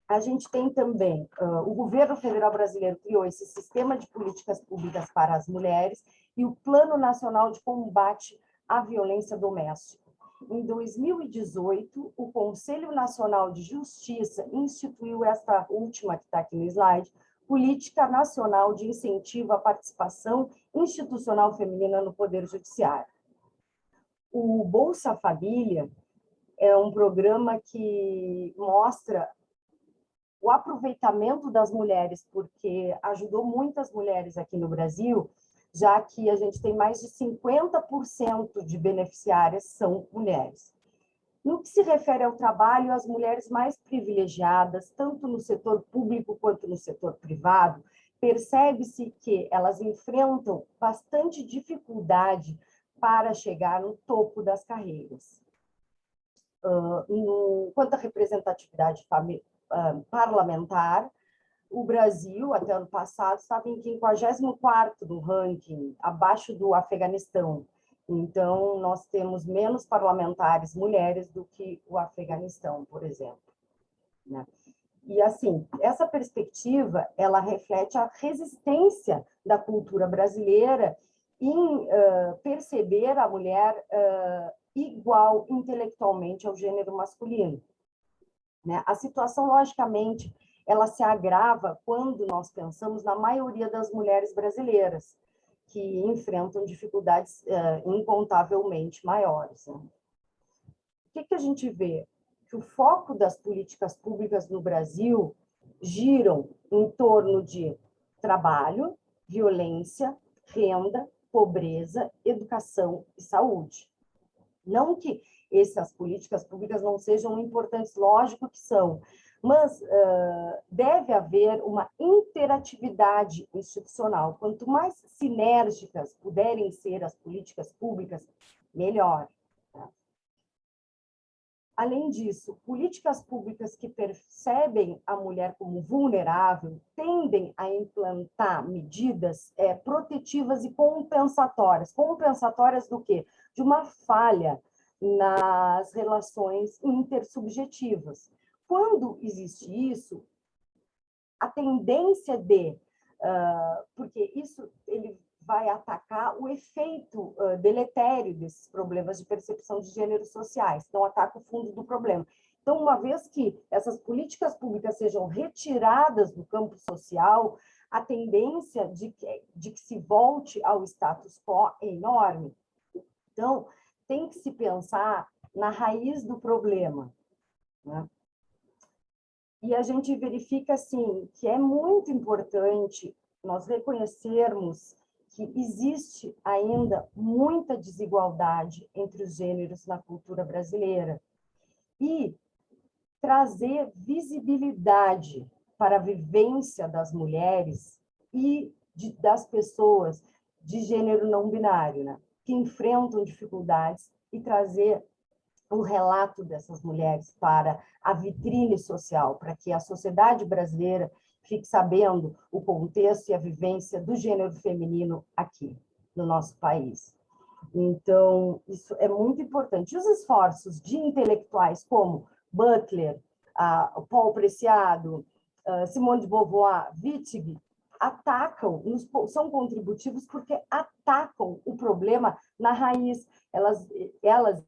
A gente tem também, o governo federal brasileiro criou esse sistema de políticas públicas para as mulheres e o Plano Nacional de Combate à Violência Doméstica. Em 2018, o Conselho Nacional de Justiça instituiu esta última, que está aqui no slide, Política Nacional de Incentivo à Participação Institucional Feminina no Poder Judiciário. O Bolsa Família é um programa que mostra o aproveitamento das mulheres, porque ajudou muitas mulheres aqui no Brasil, já que a gente tem mais de 50% de beneficiárias são mulheres. No que se refere ao trabalho, as mulheres mais privilegiadas, tanto no setor público quanto no setor privado, percebe-se que elas enfrentam bastante dificuldade para chegar no topo das carreiras. Quanto à representatividade parlamentar, o Brasil, até ano passado, estava em 54º no ranking, abaixo do Afeganistão. Então, nós temos menos parlamentares mulheres do que o Afeganistão, por exemplo, né? E, assim, essa perspectiva, ela reflete a resistência da cultura brasileira em perceber a mulher igual intelectualmente ao gênero masculino, né? A situação, logicamente, ela se agrava quando nós pensamos na maioria das mulheres brasileiras, que enfrentam dificuldades incontavelmente maiores, né? O que a gente vê? Que o foco das políticas públicas no Brasil giram em torno de trabalho, violência, renda, pobreza, educação e saúde. Não que essas políticas públicas não sejam importantes, lógico que são, mas deve haver uma interatividade institucional. Quanto mais sinérgicas puderem ser as políticas públicas, melhor. Além disso, políticas públicas que percebem a mulher como vulnerável tendem a implantar medidas protetivas e compensatórias. Compensatórias do quê? De uma falha nas relações intersubjetivas. Quando existe isso, a tendência porque isso ele vai atacar o efeito deletério desses problemas de percepção de gêneros sociais, então ataca o fundo do problema. Então, uma vez que essas políticas públicas sejam retiradas do campo social, a tendência de que se volte ao status quo é enorme. Então, tem que se pensar na raiz do problema, né? E a gente verifica, assim, que é muito importante nós reconhecermos que existe ainda muita desigualdade entre os gêneros na cultura brasileira e trazer visibilidade para a vivência das mulheres e das pessoas de gênero não binário, né, que enfrentam dificuldades, e trazer o relato dessas mulheres para a vitrine social, para que a sociedade brasileira fique sabendo o contexto e a vivência do gênero feminino aqui, no nosso país. Então, isso é muito importante. E os esforços de intelectuais como Butler, Paul Preciado, Simone de Beauvoir, Wittig, atacam, são contributivos porque atacam o problema na raiz. Elas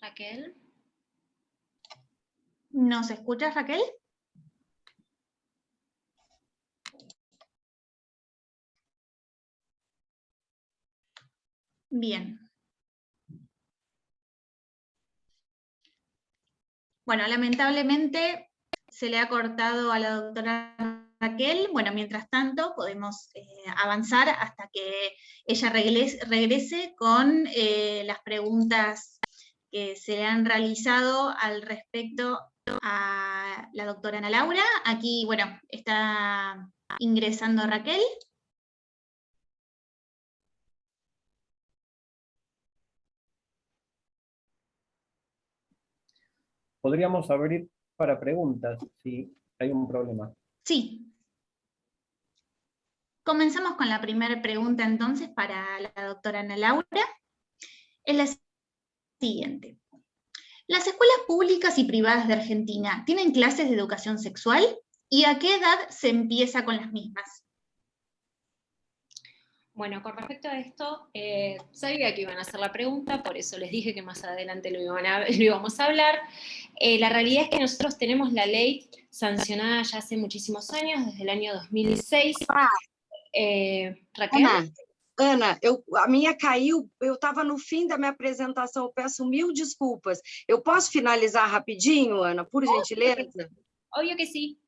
Raquel. ¿Nos escuchas, Raquel? Bien. Bueno, lamentablemente se le ha cortado a la doctora Raquel. Bueno, mientras tanto podemos avanzar hasta que ella regrese con las preguntas que se le han realizado al respecto a la doctora Ana Laura. Aquí, bueno, está ingresando Raquel. Podríamos abrir para preguntas, si hay un problema. Sí. Comenzamos con la primera pregunta entonces para la doctora Ana Laura. Es la siguiente. ¿Las escuelas públicas y privadas de Argentina tienen clases de educación sexual? ¿Y a qué edad se empieza con las mismas? Bueno, con respecto a esto, sabía que iban a hacer la pregunta, por eso les dije que más adelante lo íbamos a hablar. La realidad es que nosotros tenemos la ley sancionada ya hace muchísimos años, desde el año 2006. Raquel. Ana, a minha caiu, eu estava no fim da minha apresentação, eu peço 1000 desculpas. Eu posso finalizar rapidinho, Ana, por gentileza? Obvio que sí.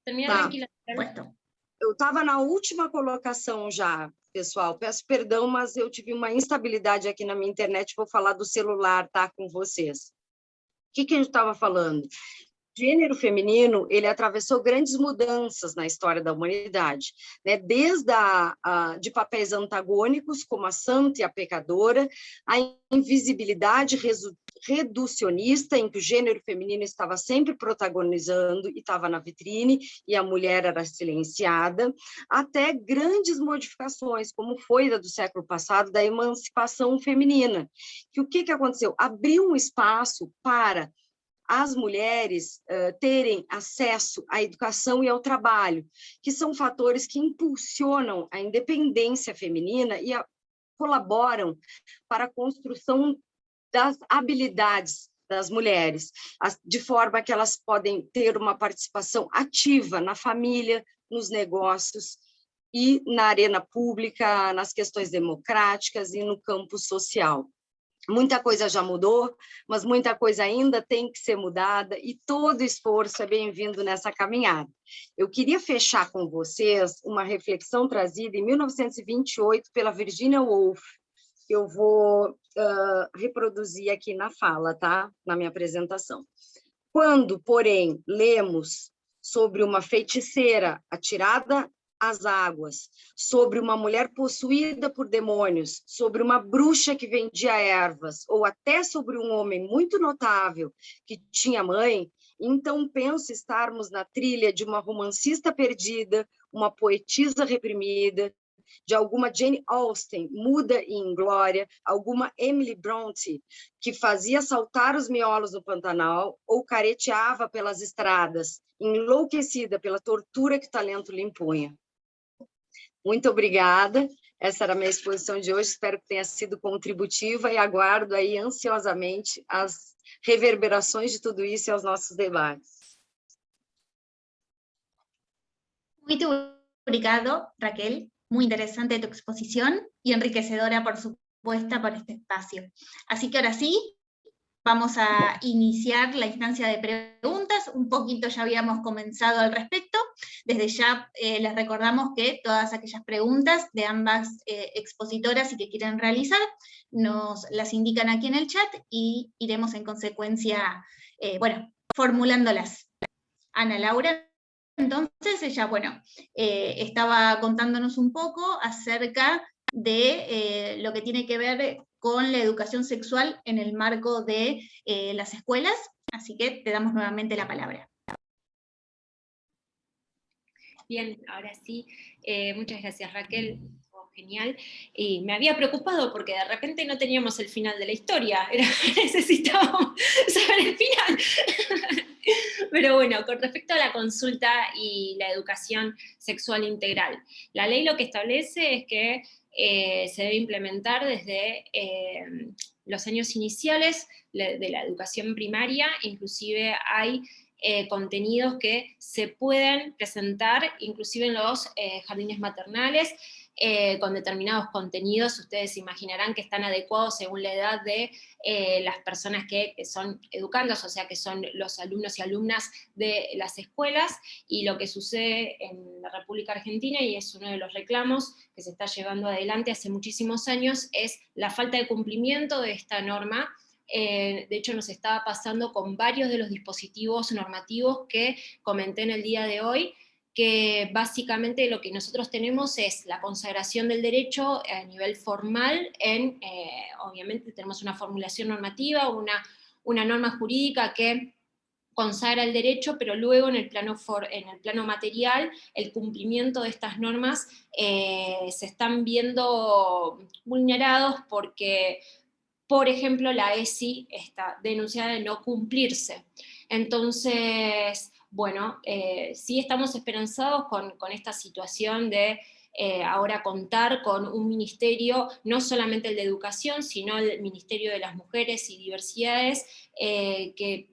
Termina Tá. tranquila. Puesto. Eu estava na última colocação já, pessoal. Peço perdão, mas eu tive uma instabilidade aqui na minha internet. Vou falar do celular, tá, com vocês. O que a gente estava falando? O gênero feminino, ele atravessou grandes mudanças na história da humanidade, né? Desde de papéis antagônicos, como a santa e a pecadora, a invisibilidade reducionista, em que o gênero feminino estava sempre protagonizando e estava na vitrine, e a mulher era silenciada, até grandes modificações, como foi a do século passado, da emancipação feminina. Que o que aconteceu? Abriu um espaço para as mulheres terem acesso à educação e ao trabalho, que são fatores que impulsionam a independência feminina e colaboram para a construção das habilidades das mulheres, de forma que elas podem ter uma participação ativa na família, nos negócios e na arena pública, nas questões democráticas e no campo social. Muita coisa já mudou, mas muita coisa ainda tem que ser mudada e todo esforço é bem-vindo nessa caminhada. Eu queria fechar com vocês uma reflexão trazida em 1928 pela Virginia Woolf, que eu vou reproduzir aqui na fala, tá? Na minha apresentação. Quando, porém, lemos sobre uma feiticeira atirada às águas, sobre uma mulher possuída por demônios, sobre uma bruxa que vendia ervas, ou até sobre um homem muito notável que tinha mãe, então penso estarmos na trilha de uma romancista perdida, uma poetisa reprimida, de alguma Jane Austen, muda e inglória, alguma Emily Brontë, que fazia saltar os miolos no Pantanal ou careteava pelas estradas, enlouquecida pela tortura que o talento lhe impunha. Muito obrigada. Essa era a minha exposição de hoje. Espero que tenha sido contributiva e aguardo aí ansiosamente as reverberações de tudo isso e aos nossos debates. Muito obrigado, Raquel. Muy interesante tu exposición y enriquecedora, por supuesto, por este espacio. Así que ahora sí, vamos a iniciar la instancia de preguntas. Un poquito ya habíamos comenzado al respecto. Desde ya les recordamos que todas aquellas preguntas de ambas expositoras y que quieran realizar, nos las indican aquí en el chat y iremos en consecuencia, formulándolas. Ana Laura, entonces ella, estaba contándonos un poco acerca de lo que tiene que ver con la educación sexual en el marco de las escuelas, así que te damos nuevamente la palabra. Bien, ahora sí, muchas gracias Raquel, genial, y me había preocupado porque de repente no teníamos el final de la historia, necesitábamos saber el final. Pero bueno, con respecto a la consulta y la educación sexual integral, la ley lo que establece es que se debe implementar desde los años iniciales de la educación primaria, inclusive hay contenidos que se pueden presentar inclusive en los jardines maternales, con determinados contenidos, ustedes imaginarán que están adecuados según la edad de las personas que son educandos, o sea que son los alumnos y alumnas de las escuelas, y lo que sucede en la República Argentina, y es uno de los reclamos que se está llevando adelante hace muchísimos años, es la falta de cumplimiento de esta norma. De hecho nos estaba pasando con varios de los dispositivos normativos que comenté en el día de hoy, que básicamente lo que nosotros tenemos es la consagración del derecho a nivel formal, obviamente tenemos una formulación normativa, una norma jurídica que consagra el derecho, pero luego en el plano material, el cumplimiento de estas normas se están viendo vulnerados porque, por ejemplo, la ESI está denunciada de no cumplirse. Entonces, bueno, sí estamos esperanzados con esta situación de ahora contar con un ministerio, no solamente el de educación, sino el Ministerio de las Mujeres y Diversidades, que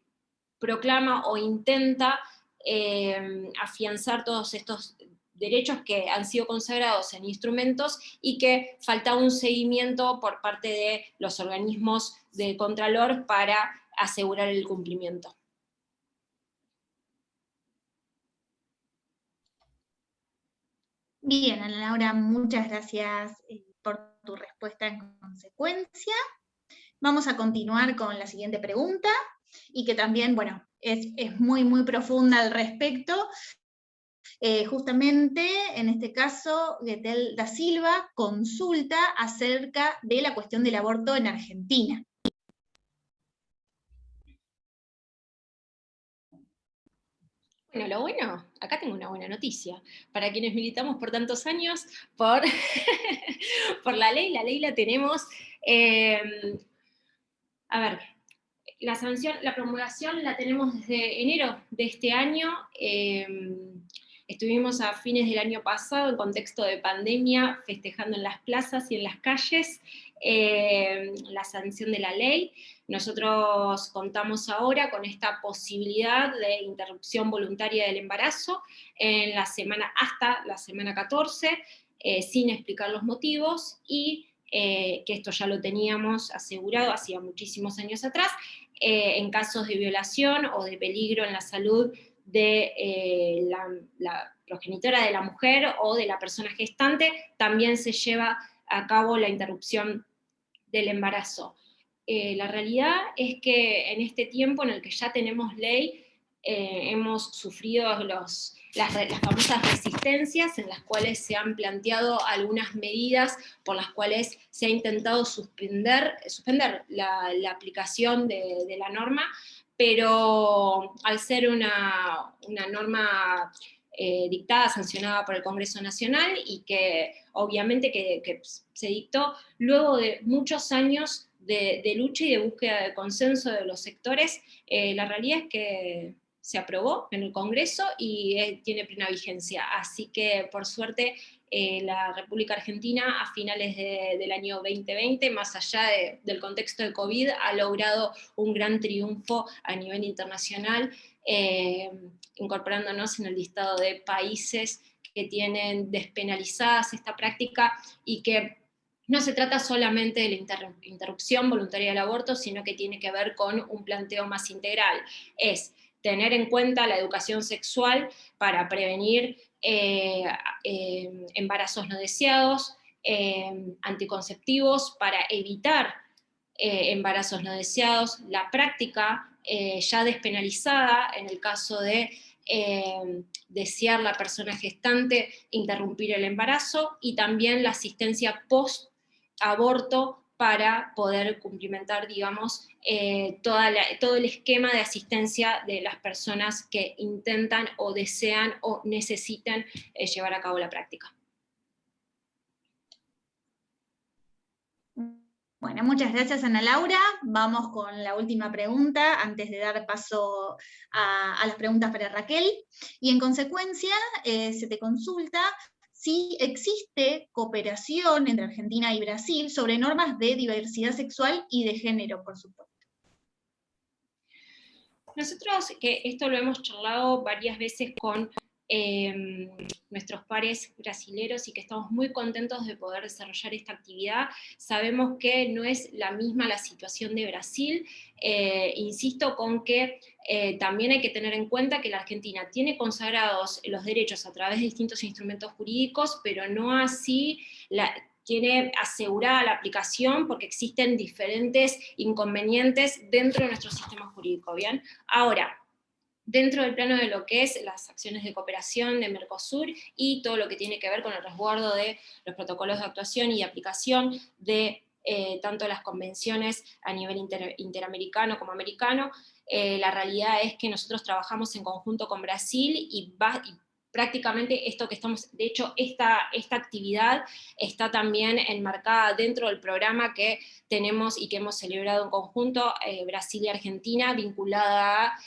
proclama o intenta afianzar todos estos derechos que han sido consagrados en instrumentos y que falta un seguimiento por parte de los organismos de Contralor para asegurar el cumplimiento. Bien, Ana Laura, muchas gracias por tu respuesta en consecuencia. Vamos a continuar con la siguiente pregunta, y que también, bueno, es muy, muy profunda al respecto. Justamente, en este caso, Getel da Silva consulta acerca de la cuestión del aborto en Argentina. Bueno, lo bueno, acá tengo una buena noticia. Para quienes militamos por tantos años, por, por la ley la tenemos. A ver, la promulgación la tenemos desde enero de este año. Estuvimos a fines del año pasado, en contexto de pandemia, festejando en las plazas y en las calles la sanción de la ley. Nosotros contamos ahora con esta posibilidad de interrupción voluntaria del embarazo en hasta la semana 14, sin explicar los motivos, y que esto ya lo teníamos asegurado hacía muchísimos años atrás, en casos de violación o de peligro en la salud de la progenitora de la mujer o de la persona gestante, también se lleva a cabo la interrupción del embarazo. La realidad es que en este tiempo en el que ya tenemos ley, hemos sufrido las famosas resistencias, en las cuales se han planteado algunas medidas por las cuales se ha intentado suspender la aplicación de la norma, pero al ser una norma dictada, sancionada por el Congreso Nacional, y que obviamente que se dictó luego de muchos años de lucha y de búsqueda de consenso de los sectores, la realidad es que se aprobó en el Congreso y tiene plena vigencia. Así que, por suerte, la República Argentina, a finales del año 2020, más allá del contexto de COVID, ha logrado un gran triunfo a nivel internacional, incorporándonos en el listado de países que tienen despenalizadas esta práctica, y que no se trata solamente de la interrupción voluntaria del aborto, sino que tiene que ver con un planteo más integral. Es tener en cuenta la educación sexual para prevenir embarazos no deseados, anticonceptivos para evitar embarazos no deseados, la práctica ya despenalizada en el caso de desear la persona gestante interrumpir el embarazo, y también la asistencia post-aborto para poder cumplimentar, digamos, todo el esquema de asistencia de las personas que intentan o desean o necesitan llevar a cabo la práctica. Bueno, muchas gracias, Ana Laura. Vamos con la última pregunta, antes de dar paso a las preguntas para Raquel. Y en consecuencia, se te consulta si existe cooperación entre Argentina y Brasil sobre normas de diversidad sexual y de género, por supuesto. Nosotros, que esto lo hemos charlado varias veces con nuestros pares brasileros, y que estamos muy contentos de poder desarrollar esta actividad. Sabemos que no es la misma la situación de Brasil. Insisto con que también hay que tener en cuenta que la Argentina tiene consagrados los derechos a través de distintos instrumentos jurídicos, pero no así tiene asegurada la aplicación, porque existen diferentes inconvenientes dentro de nuestro sistema jurídico, ¿bien? Ahora, dentro del plano de lo que es las acciones de cooperación de Mercosur y todo lo que tiene que ver con el resguardo de los protocolos de actuación y aplicación de tanto las convenciones a nivel interamericano como americano, la realidad es que nosotros trabajamos en conjunto con Brasil, y prácticamente esto que estamos, de hecho, esta actividad está también enmarcada dentro del programa que tenemos y que hemos celebrado en conjunto, Brasil y Argentina, vinculada a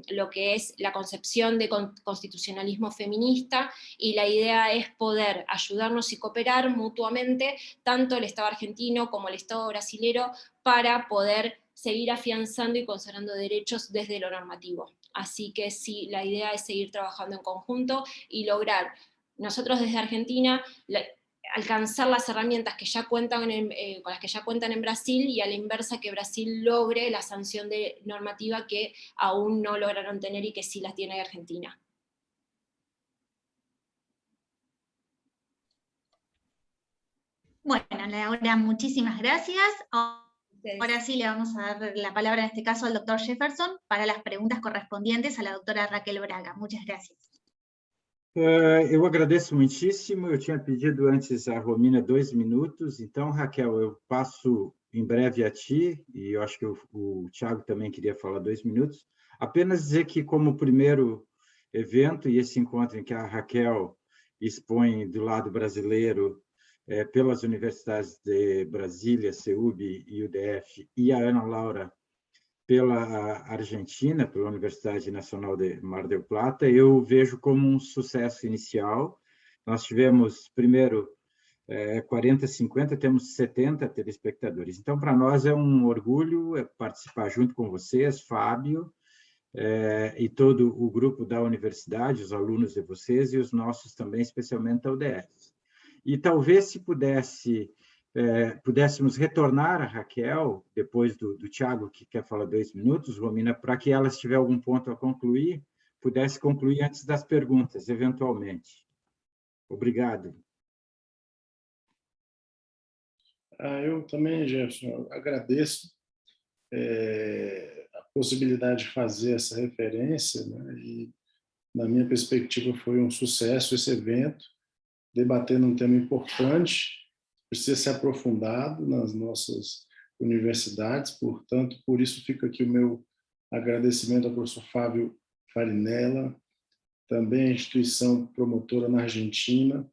lo que es la concepción de constitucionalismo feminista, y la idea es poder ayudarnos y cooperar mutuamente, tanto el Estado argentino como el Estado brasilero, para poder seguir afianzando y consagrando derechos desde lo normativo. Así que sí, la idea es seguir trabajando en conjunto y lograr nosotros desde Argentina alcanzar las herramientas que ya cuentan con las que ya cuentan en Brasil, y a la inversa que Brasil logre la sanción normativa que aún no lograron tener y que sí las tiene Argentina. Bueno, Laura, muchísimas gracias. Ahora sí le vamos a dar la palabra en este caso al doctor Jefferson para las preguntas correspondientes a la doctora Raquel Braga. Muchas gracias. Eu agradeço muitíssimo. Eu tinha pedido antes a Romina 2 minutos, então, Raquel, eu passo em breve a ti, e eu acho que o Thiago também queria falar 2 minutos. Apenas dizer que, como primeiro evento, e esse encontro em que a Raquel expõe do lado brasileiro, pelas universidades de Brasília, CEUB e UDF, e a Ana Laura pela Argentina, pela Universidade Nacional de Mar del Plata, eu vejo como um sucesso inicial. Nós tivemos, primeiro, 40, 50, temos 70 telespectadores. Então, para nós é um orgulho participar junto com vocês, Fábio, e todo o grupo da universidade, os alunos de vocês e os nossos também, especialmente da UDF. E talvez, se pudéssemos retornar a Raquel, depois do Thiago, que quer falar 2 minutos, Romina, para que ela, se tiver algum ponto a concluir, pudesse concluir antes das perguntas, eventualmente. Obrigado. Eu também, Jefferson, agradeço a possibilidade de fazer essa referência, né? E, na minha perspectiva, foi um sucesso esse evento, debatendo um tema importante, precisa ser aprofundado nas nossas universidades, portanto, por isso fica aqui o meu agradecimento ao professor Fábio Farinella, também à instituição promotora na Argentina,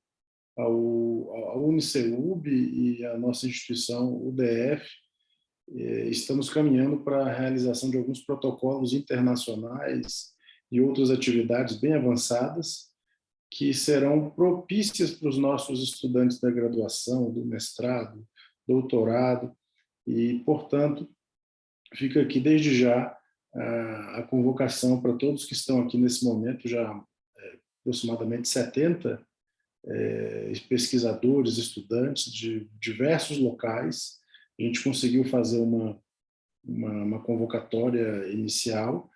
ao UniCEUB e à nossa instituição UDF. Estamos caminhando para a realização de alguns protocolos internacionais e outras atividades bem avançadas, que serão propícias para os nossos estudantes da graduação, do mestrado, doutorado, e, portanto, fica aqui desde já a convocação para todos que estão aqui nesse momento, já aproximadamente 70 pesquisadores, estudantes de diversos locais. A gente conseguiu fazer uma convocatória inicial,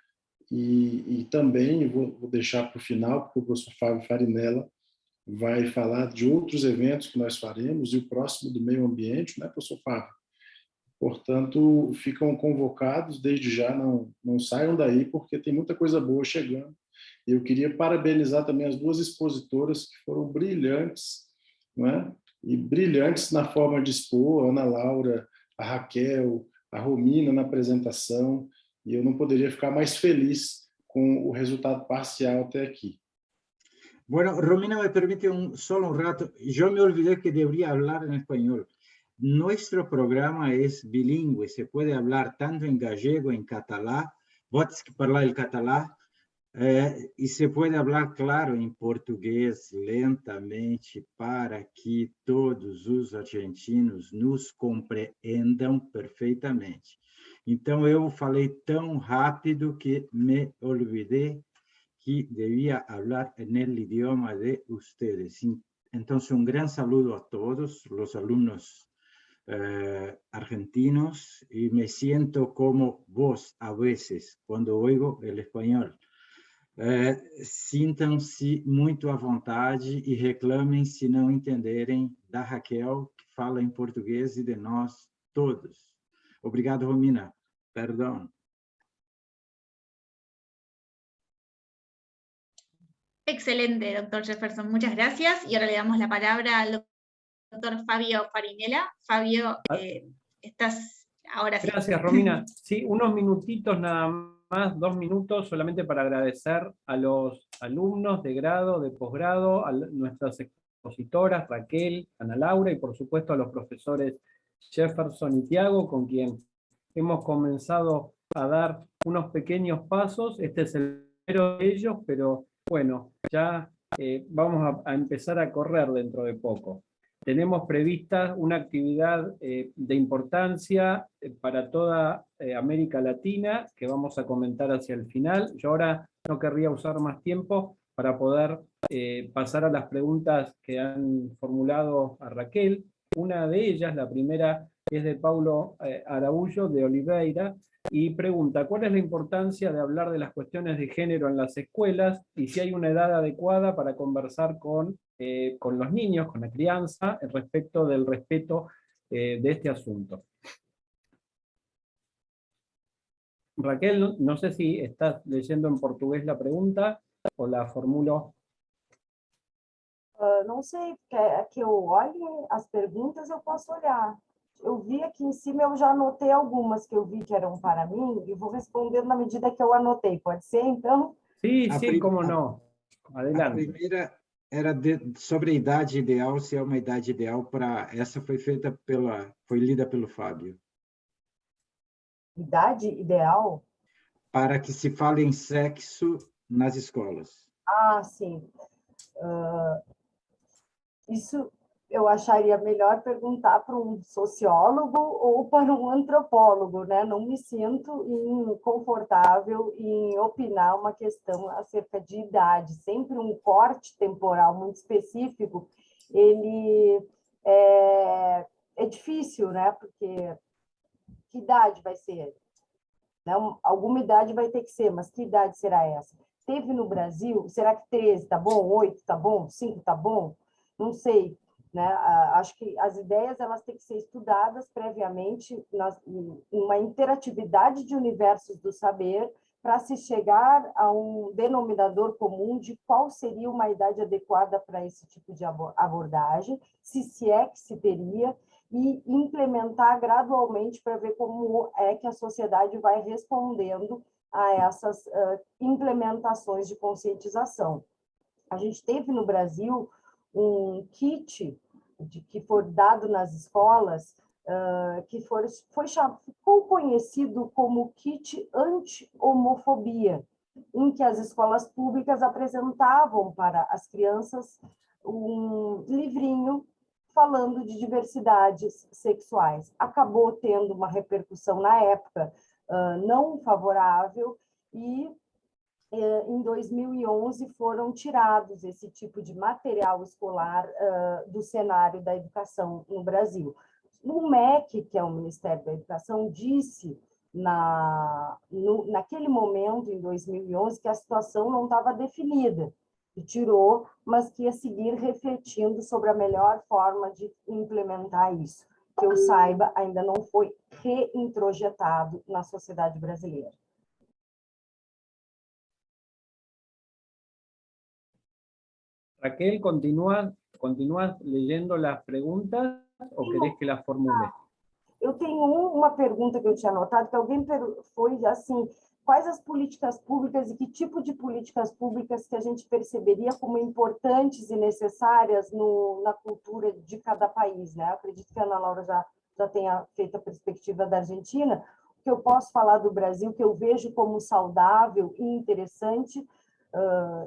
e também vou deixar para o final, porque o professor Fábio Farinella vai falar de outros eventos que nós faremos, e o próximo do meio ambiente, né, professor Fábio? Portanto, ficam convocados desde já, não saiam daí, porque tem muita coisa boa chegando. Eu queria parabenizar também as 2 expositoras que foram brilhantes, não é? E brilhantes na forma de expor, a Ana Laura, a Raquel, a Romina na apresentação, e eu não poderia ficar mais feliz com o resultado parcial até aqui. Bueno, Romina, me permite solo un rato. Yo me olvidé que debería hablar en español. Nuestro programa es bilingüe, se puede hablar tanto en gallego, en catalán, podes hablar el catalán, y se puede hablar, claro, en portugués, lentamente, para que todos os argentinos nos compreendam perfeitamente. Então, eu falei tão rápido que me olvidei que debía hablar en el idioma de ustedes. Entonces, un gran saludo a todos los alumnos argentinos, y me siento como vos a veces cuando oigo el español. Sintam-se muito à vontade e reclamem se não entenderem da Raquel, que fala em português, e de nós todos. Obrigado, Romina. Perdão. Excelente, doctor Jefferson. Muchas gracias. Y ahora le damos la palabra al doctor Fabio Farinella. Fabio, estás ahora sí. Gracias, Romina. Sí, unos minutitos nada más, 2 minutos, solamente para agradecer a los alumnos de grado, de posgrado, a nuestras expositoras, Raquel, Ana Laura, y por supuesto a los profesores Jefferson y Thiago, con quien hemos comenzado a dar unos pequeños pasos. Este es el primero de ellos, pero bueno, ya vamos a empezar a correr dentro de poco. Tenemos prevista una actividad de importancia para toda América Latina, que vamos a comentar hacia el final. Yo ahora no querría usar más tiempo, para poder pasar a las preguntas que han formulado a Raquel. Una de ellas, la primera, es de Paulo Araújo de Oliveira, y pregunta: ¿cuál es la importancia de hablar de las cuestiones de género en las escuelas y si hay una edad adecuada para conversar con los niños, con la crianza, respecto del respeto de este asunto? Raquel, no sé si estás leyendo en portugués la pregunta o la formulo. Não sei, quer que eu olhe as perguntas, eu posso olhar. Eu vi aqui em cima, eu já anotei algumas que eu vi que eram para mim, e vou responder na medida que eu anotei. Pode ser, então? Sí, sí, cómo no. A Adelante. primeira era sobre a idade ideal, se é uma idade ideal para... Essa foi lida pelo Fábio. Idade ideal? Para que se fale em sexo nas escolas. Ah, sim. Isso eu acharia melhor perguntar para um sociólogo ou para um antropólogo, né? Não me sinto confortável em opinar uma questão acerca de idade. Sempre um corte temporal muito específico, ele é difícil, né? Porque que idade vai ser? Não, alguma idade vai ter que ser, mas que idade será essa? Teve no Brasil, será que 13 tá bom, 8 tá bom, 5 tá bom? Não sei, né? Acho que as ideias elas têm que ser estudadas previamente em uma interatividade de universos do saber para se chegar a um denominador comum de qual seria uma idade adequada para esse tipo de abordagem, se é que se teria, e implementar gradualmente para ver como é que a sociedade vai respondendo a essas implementações de conscientização. A gente teve no Brasil um kit que foi dado nas escolas, que ficou conhecido como kit anti-homofobia, em que as escolas públicas apresentavam para as crianças um livrinho falando de diversidades sexuais. Acabou tendo uma repercussão na época não favorável, e em 2011 foram tirados esse tipo de material escolar do cenário da educação no Brasil. O MEC, que é o Ministério da Educação, disse naquele momento, em 2011, que a situação não estava definida, e tirou, mas que ia seguir refletindo sobre a melhor forma de implementar isso. Que eu saiba, ainda não foi reintrojetado na sociedade brasileira. Raquel, ¿continúas leyendo las preguntas o querés que las formule? Eu tenho uma pergunta que eu tinha anotado, que alguém foi assim: quais as políticas públicas e que tipo de políticas públicas que a gente perceberia como importantes e necessárias na cultura de cada país, né? Acredito que a Ana Laura já tenha feito a perspectiva da Argentina. O que eu posso falar do Brasil, que eu vejo como saudável e interessante,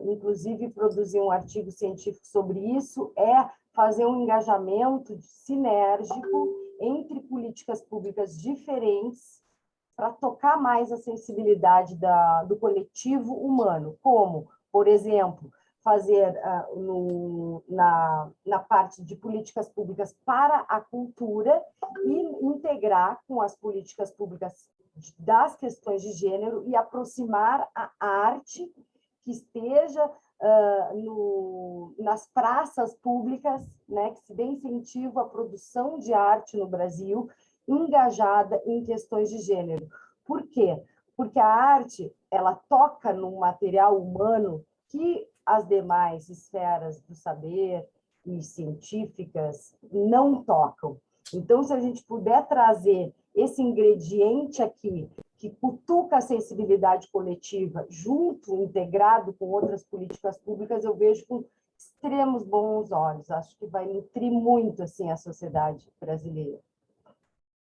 inclusive produzir um artigo científico sobre isso, é fazer um engajamento sinérgico entre políticas públicas diferentes para tocar mais a sensibilidade do coletivo humano, como, por exemplo, fazer na parte de políticas públicas para a cultura e integrar com as políticas públicas das questões de gênero e aproximar a arte que esteja nas praças públicas, né, que se dê incentivo à produção de arte no Brasil, engajada em questões de gênero. Por quê? Porque a arte, ela toca no material humano que as demais esferas do saber e científicas não tocam. Então, se a gente puder trazer esse ingrediente aqui, que cutuca a sensibilidade coletiva, junto, integrado com outras políticas públicas, eu vejo com extremos bons olhos. Acho que vai nutrir muito assim, a sociedade brasileira.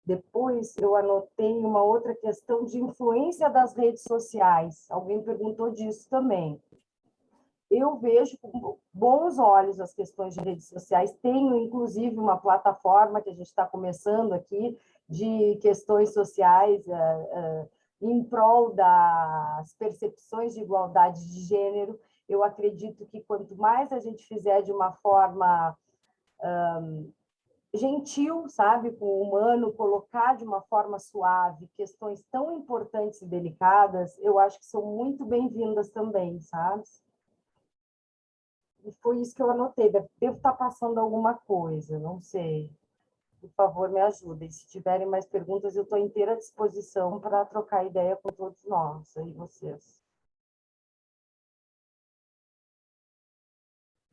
Depois, eu anotei uma outra questão de influência das redes sociais. Alguém perguntou disso também. Eu vejo com bons olhos as questões de redes sociais. Tenho, inclusive, uma plataforma que a gente está começando aqui, de questões sociais em prol das percepções de igualdade de gênero, Eu acredito que quanto mais a gente fizer de uma forma gentil, sabe, com o humano, colocar de uma forma suave questões tão importantes e delicadas, eu acho que são muito bem-vindas também, sabe? E foi isso que eu anotei. Devo estar passando alguma coisa, não sei. Por favor, me ajudem. Se tiverem mais perguntas, eu estou inteira à disposição para trocar ideia com todos nós, aí vocês.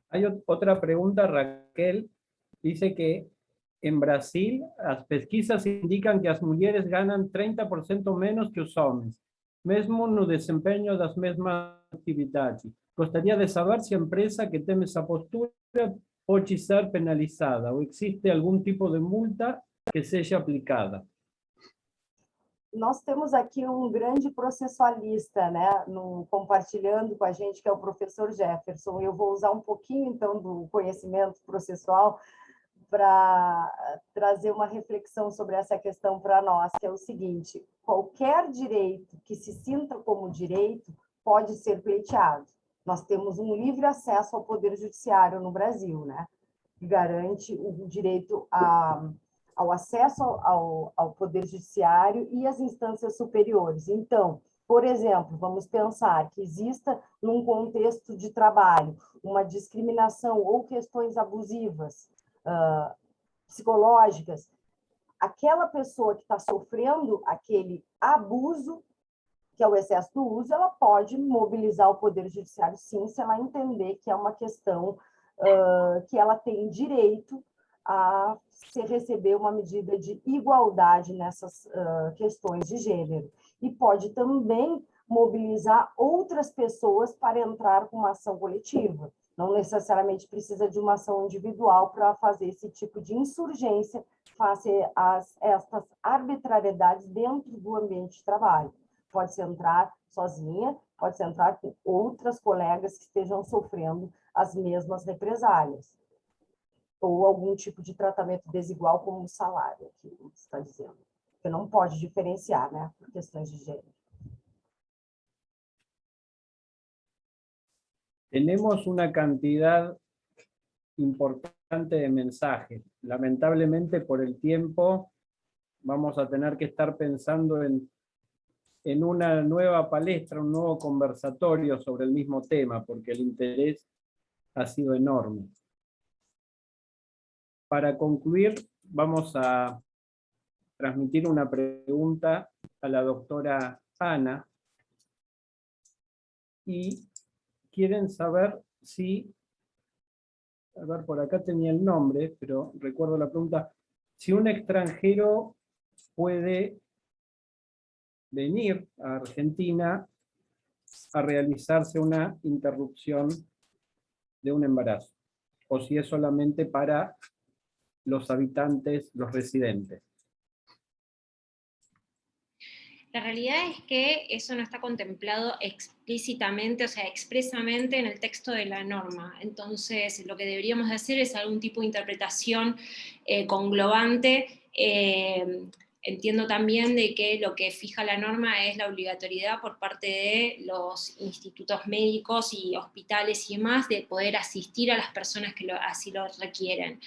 Hay otra pregunta, Raquel. Dice que en Brasil as pesquisas indican que as mulheres ganam 30% menos que os homens, mesmo no desempenho das mesmas atividades. Gostaria de saber se a empresa que tem essa postura pode ser penalizada ou existe algum tipo de multa que seja aplicada. Nós temos aqui um grande processualista, né, compartilhando com a gente, que é o professor Jefferson. Eu vou usar um pouquinho, então, do conhecimento processual para trazer uma reflexão sobre essa questão para nós, que é o seguinte: qualquer direito que se sinta como direito pode ser pleiteado. Nós temos um livre acesso ao Poder Judiciário no Brasil, né, que garante o direito ao acesso ao Poder Judiciário e às instâncias superiores. Então, por exemplo, vamos pensar que exista, num contexto de trabalho, uma discriminação ou questões abusivas, psicológicas, aquela pessoa que está sofrendo aquele abuso, que é o excesso do uso, ela pode mobilizar o Poder Judiciário, sim, se ela entender que é uma questão que ela tem direito a receber uma medida de igualdade nessas questões de gênero. E pode também mobilizar outras pessoas para entrar com uma ação coletiva. Não necessariamente precisa de uma ação individual para fazer esse tipo de insurgência face a estas arbitrariedades dentro do ambiente de trabalho. Pode-se entrar sozinha, pode-se entrar com outras colegas que estejam sofrendo as mesmas represálias, ou algum tipo de tratamento desigual, como o salário, que você está dizendo. Você não pode diferenciar, né, por questões de gênero. Tenemos una cantidad importante de mensajes. Lamentablemente, por el tiempo, vamos a tener que estar pensando en una nueva palestra, un nuevo conversatorio sobre el mismo tema, porque el interés ha sido enorme. Para concluir, vamos a transmitir una pregunta a la doctora Ana, y quieren saber si, a ver, por acá tenía el nombre, pero recuerdo la pregunta, si un extranjero puede venir a Argentina a realizarse una interrupción de un embarazo, o si es solamente para los habitantes, los residentes. La realidad es que eso no está contemplado explícitamente, o sea, expresamente en el texto de la norma. Entonces, lo que deberíamos hacer es algún tipo de interpretación conglobante. Entiendo también de que lo que fija la norma es la obligatoriedad por parte de los institutos médicos y hospitales y demás de poder asistir a las personas que así lo requieren.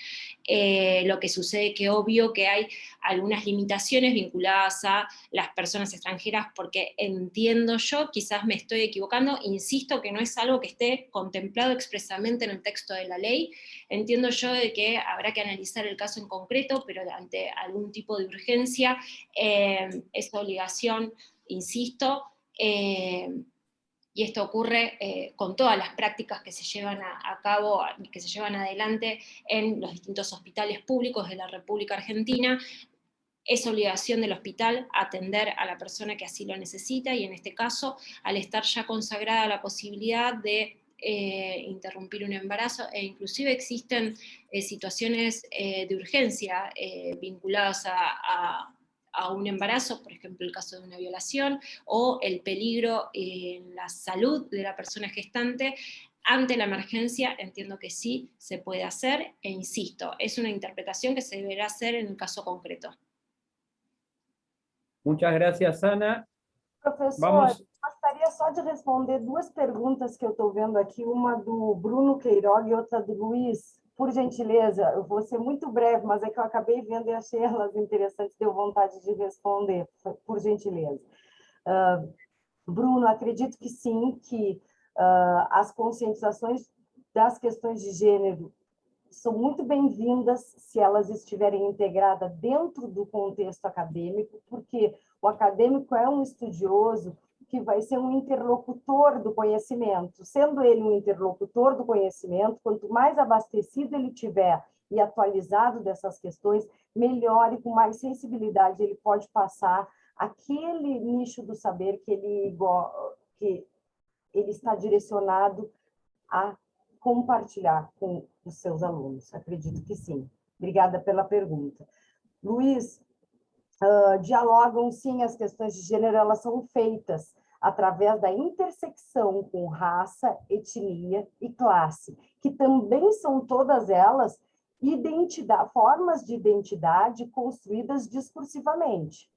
Lo que sucede que obvio que hay algunas limitaciones vinculadas a las personas extranjeras, porque entiendo yo, quizás me estoy equivocando, insisto que no es algo que esté contemplado expresamente en el texto de la ley. Entiendo yo de que habrá que analizar el caso en concreto, pero ante algún tipo de urgencia, esta obligación, insisto, y esto ocurre con todas las prácticas que se llevan a cabo, que se llevan adelante en los distintos hospitales públicos de la República Argentina. Es obligación del hospital atender a la persona que así lo necesita, y en este caso, al estar ya consagrada la posibilidad de interrumpir un embarazo, e inclusive existen situaciones de urgencia vinculadas a un embarazo, por ejemplo el caso de una violación, o el peligro en la salud de la persona gestante. Ante la emergencia entiendo que sí se puede hacer, e insisto, es una interpretación que se deberá hacer en el caso concreto. Muchas gracias, Ana. Professor, gostaria só de responder duas perguntas que eu estou vendo aqui, uma do Bruno Queiroga e outra do Luiz. Por gentileza, eu vou ser muito breve, mas é que eu acabei vendo e achei elas interessantes, deu vontade de responder, por gentileza. Bruno, acredito que sim, que as conscientizações das questões de gênero são muito bem-vindas se elas estiverem integradas dentro do contexto acadêmico, porque o acadêmico é um estudioso que vai ser um interlocutor do conhecimento. Sendo ele um interlocutor do conhecimento, quanto mais abastecido ele tiver e atualizado dessas questões, melhor e com mais sensibilidade ele pode passar aquele nicho do saber que ele está direcionado a compartilhar com os seus alunos. Acredito que sim. Obrigada pela pergunta. Luiz, dialogam sim, as questões de gênero, elas são feitas através da intersecção com raça, etnia e classe, que também são todas elas formas de identidade construídas discursivamente,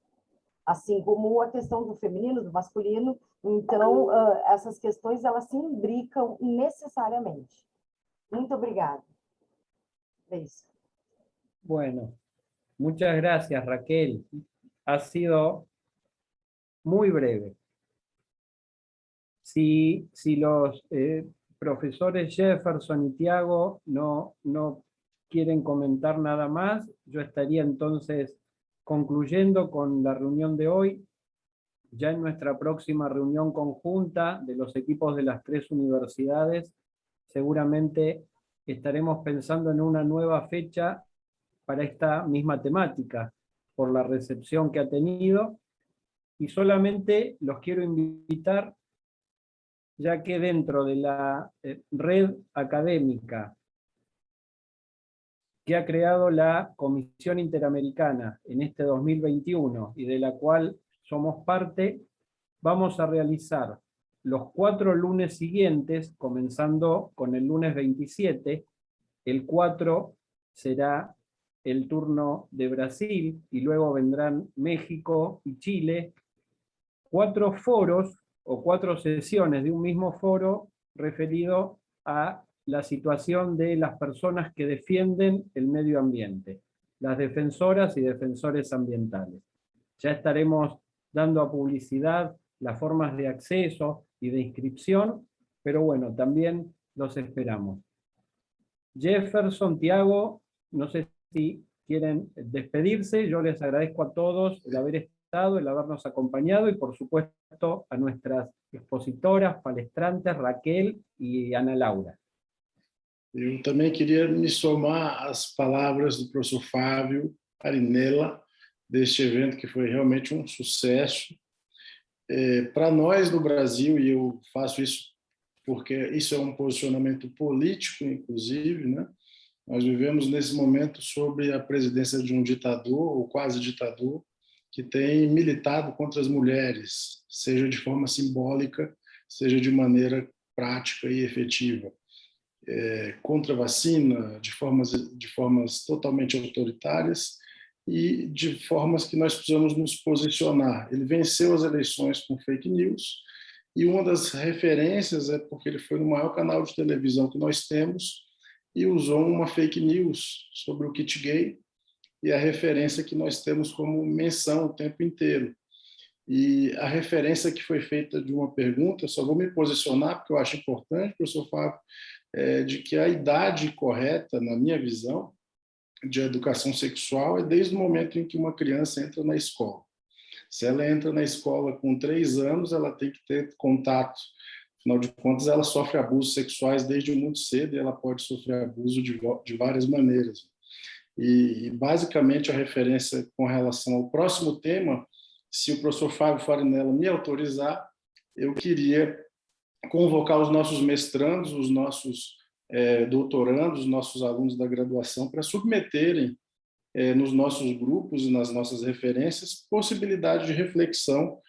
assim como a questão do feminino, do masculino. Então, essas questões, elas se imbricam necesariamente. Muito obrigada. É isso. Bueno, muchas gracias, Raquel. Ha sido muy breve. Si los profesores Jefferson y Tiago no quieren comentar nada más, yo estaría entonces concluyendo con la reunión de hoy. Ya en nuestra próxima reunión conjunta de los equipos de las 3 universidades, seguramente estaremos pensando en una nueva fecha para esta misma temática, por la recepción que ha tenido, y solamente los quiero invitar, ya que dentro de la red académica que ha creado la Comisión Interamericana en este 2021 y de la cual somos parte, vamos a realizar los 4 lunes siguientes, comenzando con el lunes 27, el 4 será el turno de Brasil y luego vendrán México y Chile, 4 foros o 4 sesiones de un mismo foro referido a la situación de las personas que defienden el medio ambiente, las defensoras y defensores ambientales. Ya estaremos dando a publicidad las formas de acceso y de inscripción, pero bueno, también los esperamos. Jefferson, Tiago, no sé si quieren despedirse. Yo les agradezco a todos el haber estado, el habernos acompañado y por supuesto a nuestras expositoras, palestrantes, Raquel y Ana Laura. Eu também queria me somar às palavras do professor Fábio Arinella, deste evento que foi realmente um sucesso. Para nós do Brasil, e eu faço isso porque isso é um posicionamento político, inclusive, né? Nós vivemos nesse momento sob a presidência de um ditador, ou quase ditador, que tem militado contra as mulheres, seja de forma simbólica, seja de maneira prática e efetiva. Contra a vacina, de formas totalmente autoritárias e de formas que nós precisamos nos posicionar. Ele venceu as eleições com fake news e uma das referências é porque ele foi no maior canal de televisão que nós temos e usou uma fake news sobre o kit gay e a referência que nós temos como menção o tempo inteiro. E a referência que foi feita de uma pergunta, só vou me posicionar porque eu acho importante, professor Fábio, de que a idade correta, na minha visão, de educação sexual é desde o momento em que uma criança entra na escola. Se ela entra na escola com 3 anos, ela tem que ter contato. Afinal de contas, ela sofre abusos sexuais desde muito cedo e ela pode sofrer abuso de várias maneiras. E, basicamente, a referência com relação ao próximo tema, se o professor Fábio Farinella me autorizar, eu queria convocar os nossos mestrandos, os nossos doutorandos, os nossos alunos da graduação, para submeterem nos nossos grupos e nas nossas referências possibilidade de reflexão,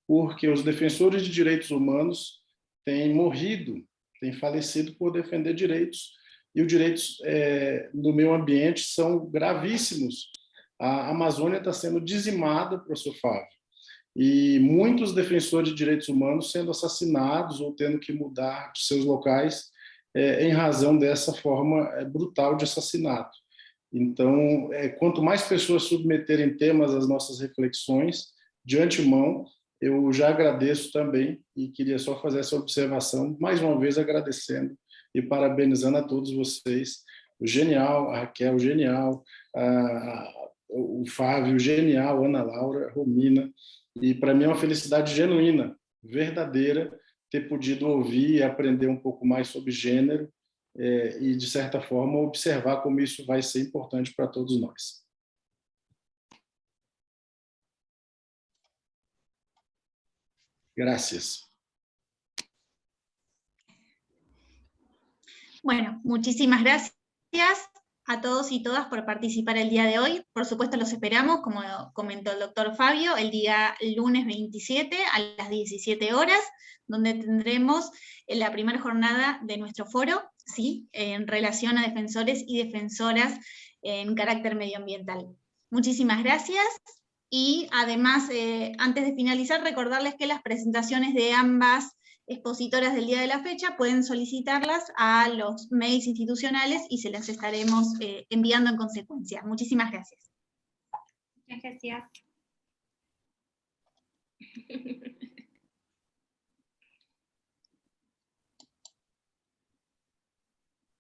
porque os defensores de direitos humanos têm morrido, têm falecido por defender direitos, e os direitos no meio ambiente são gravíssimos. A Amazônia está sendo dizimada, professor Fábio, e muitos defensores de direitos humanos sendo assassinados ou tendo que mudar de seus locais em razão dessa forma brutal de assassinato. Então, quanto mais pessoas submeterem temas às nossas reflexões, de antemão, eu já agradeço também, e queria só fazer essa observação, mais uma vez agradecendo e parabenizando a todos vocês, o Genial, a Raquel, genial, o Fábio, genial, Ana Laura, Romina, e para mim é uma felicidade genuína, verdadeira, ter podido ouvir e aprender um pouco mais sobre gênero, e, de certa forma, observar como isso vai ser importante para todos nós. Gracias. Bueno, muchísimas gracias a todos y todas por participar el día de hoy. Por supuesto los esperamos, como comentó el doctor Fabio, el día lunes 27 a las 17 horas, donde tendremos la primera jornada de nuestro foro, ¿sí?, en relación a defensores y defensoras en carácter medioambiental. Muchísimas gracias. Y además, antes de finalizar, recordarles que las presentaciones de ambas expositoras del día de la fecha pueden solicitarlas a los mails institucionales y se las estaremos enviando en consecuencia. Muchísimas gracias. Muchas gracias.